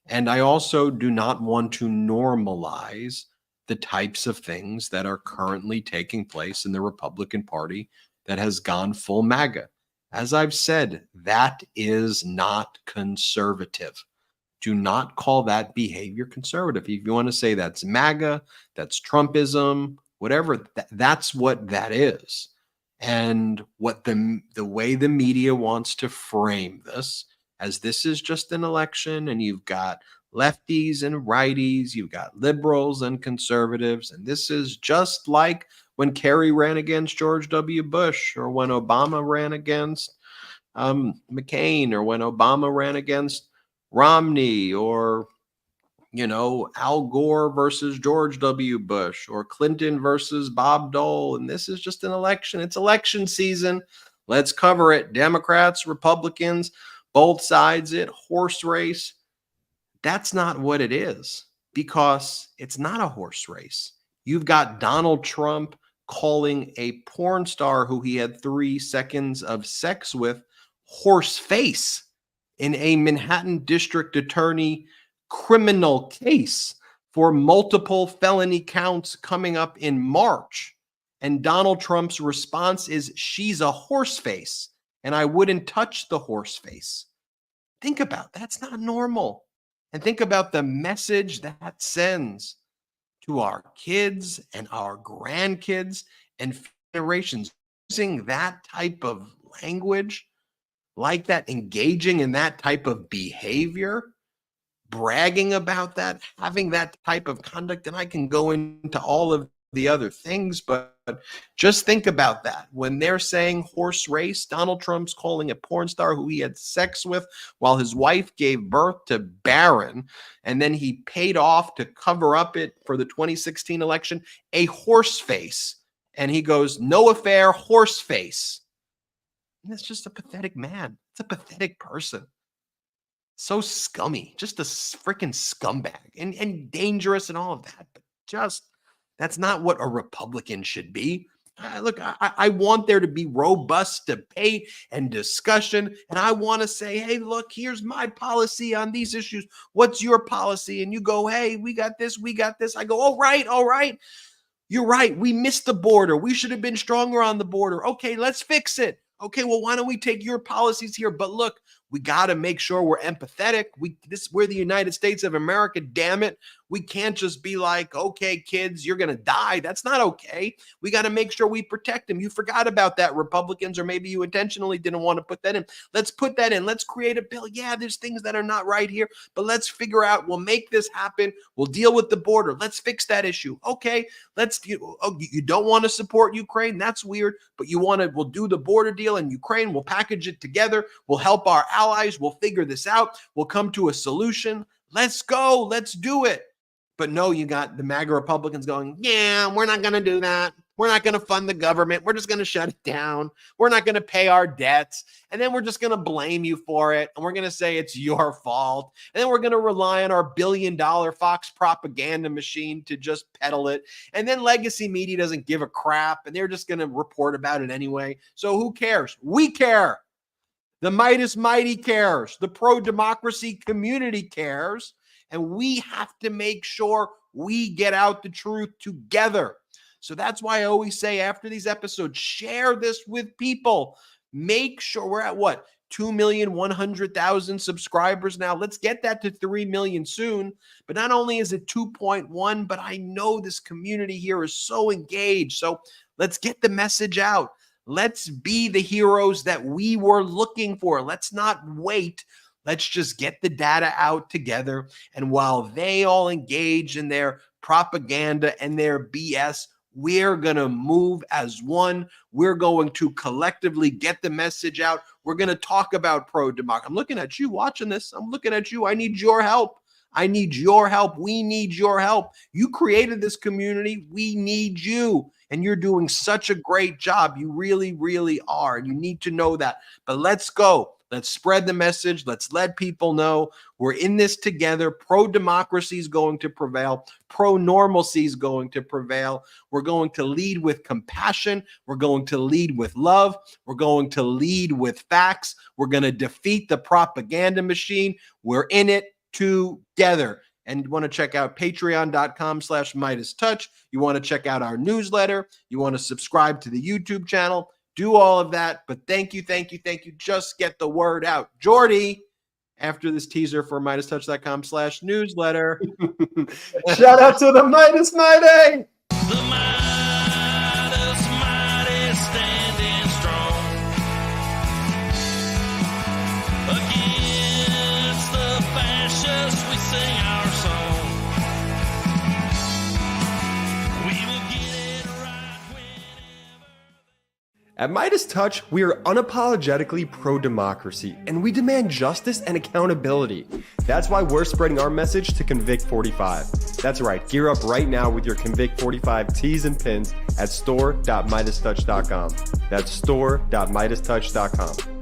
Speaker 1: And I also do not want to normalize the types of things that are currently taking place in the Republican Party that has gone full MAGA. As I've said, that is not conservative. Do not call that behavior conservative. If you want to say that's MAGA, that's Trumpism, whatever, that's what that is. And what the way the media wants to frame this, as this is just an election and you've got lefties and righties, you've got liberals and conservatives, and this is just like when Kerry ran against George W. Bush, or when Obama ran against McCain, or when Obama ran against Romney, or, you know, Al Gore versus George W. Bush, or Clinton versus Bob Dole. And this is just an election. It's election season. Let's cover it. Democrats, Republicans, both sides, horse race. That's not what it is, because it's not a horse race. You've got Donald Trump calling a porn star who he had 3 seconds of sex with horse face in a Manhattan District Attorney criminal case for multiple felony counts coming up in March. And Donald Trump's response is, she's a horse face, and I wouldn't touch the horse face. Think about that. That's not normal. And think about the message that sends to our kids and our grandkids and generations, using that type of language like that, engaging in that type of behavior, bragging about that, having that type of conduct. And I can go into all of the other things, but just think about that. When they're saying horse race, Donald Trump's calling a porn star who he had sex with while his wife gave birth to Barron, and then he paid off to cover up it for the 2016 election, a horse face. And he goes, no affair, horse face. And it's just a pathetic man. It's a pathetic person. So scummy, just a freaking scumbag, and dangerous and all of that. But just, that's not what a Republican should be. Look, I want there to be robust debate and discussion. And I want to say, hey, look, here's my policy on these issues. What's your policy? And you go, hey, we got this, we got this. I go, all right. You're right. We missed the border. We should have been stronger on the border. Okay, let's fix it. Okay, well, why don't we take your policies here? But look, we got to make sure we're empathetic. We're the United States of America, damn it. We can't just be like, okay, kids, you're going to die. That's not okay. We got to make sure we protect them. You forgot about that, Republicans, or maybe you intentionally didn't want to put that in. Let's put that in. Let's create a bill. Yeah, there's things that are not right here, but let's figure out, we'll make this happen. We'll deal with the border. Let's fix that issue. Okay, you don't want to support Ukraine? That's weird, but we'll do the border deal in Ukraine. We'll package it together. We'll help our allies. We'll figure this out. We'll come to a solution. Let's go. Let's do it. But no, you got the MAGA Republicans going, yeah, we're not going to do that. We're not going to fund the government. We're just going to shut it down. We're not going to pay our debts. And then we're just going to blame you for it. And we're going to say it's your fault. And then we're going to rely on our billion-dollar Fox propaganda machine to just peddle it. And then legacy media doesn't give a crap. And they're just going to report about it anyway. So who cares? We care. The Midas Mighty cares. The pro-democracy community cares. And we have to make sure we get out the truth together. So that's why I always say after these episodes, share this with people. Make sure we're at 2,100,000 subscribers now. Let's get that to 3 million soon. But not only is it 2.1, but I know this community here is so engaged. So let's get the message out. Let's be the heroes that we were looking for. Let's not wait. Let's just get the data out together. And while they all engage in their propaganda and their BS, we're going to move as one. We're going to collectively get the message out. We're going to talk about pro-democracy. I'm looking at you watching this. I'm looking at you. I need your help. I need your help. We need your help. You created this community. We need you. And you're doing such a great job. You really, really are. And you need to know that. But let's go. Let's spread the message. Let's let people know we're in this together. Pro-democracy is going to prevail. Pro-normalcy is going to prevail. We're going to lead with compassion. We're going to lead with love. We're going to lead with facts. We're going to defeat the propaganda machine. We're in it together. And you want to check out patreon.com/MeidasTouch. You want to check out our newsletter. You want to subscribe to the YouTube channel. Do all of that. But thank you. Just get the word out. Jordy, after this teaser for MeidasTouch.com/newsletter.
Speaker 3: Shout out to the Midas Mighty.
Speaker 6: Standing strong against the fascists, we sing our song. We will get it right whenever.
Speaker 3: At Midas Touch, we are unapologetically pro-democracy, and we demand justice and accountability. That's why we're spreading our message to Convict 45. That's right, gear up right now with your Convict 45 tees and pins at store.MeidasTouch.com. That's store.MeidasTouch.com.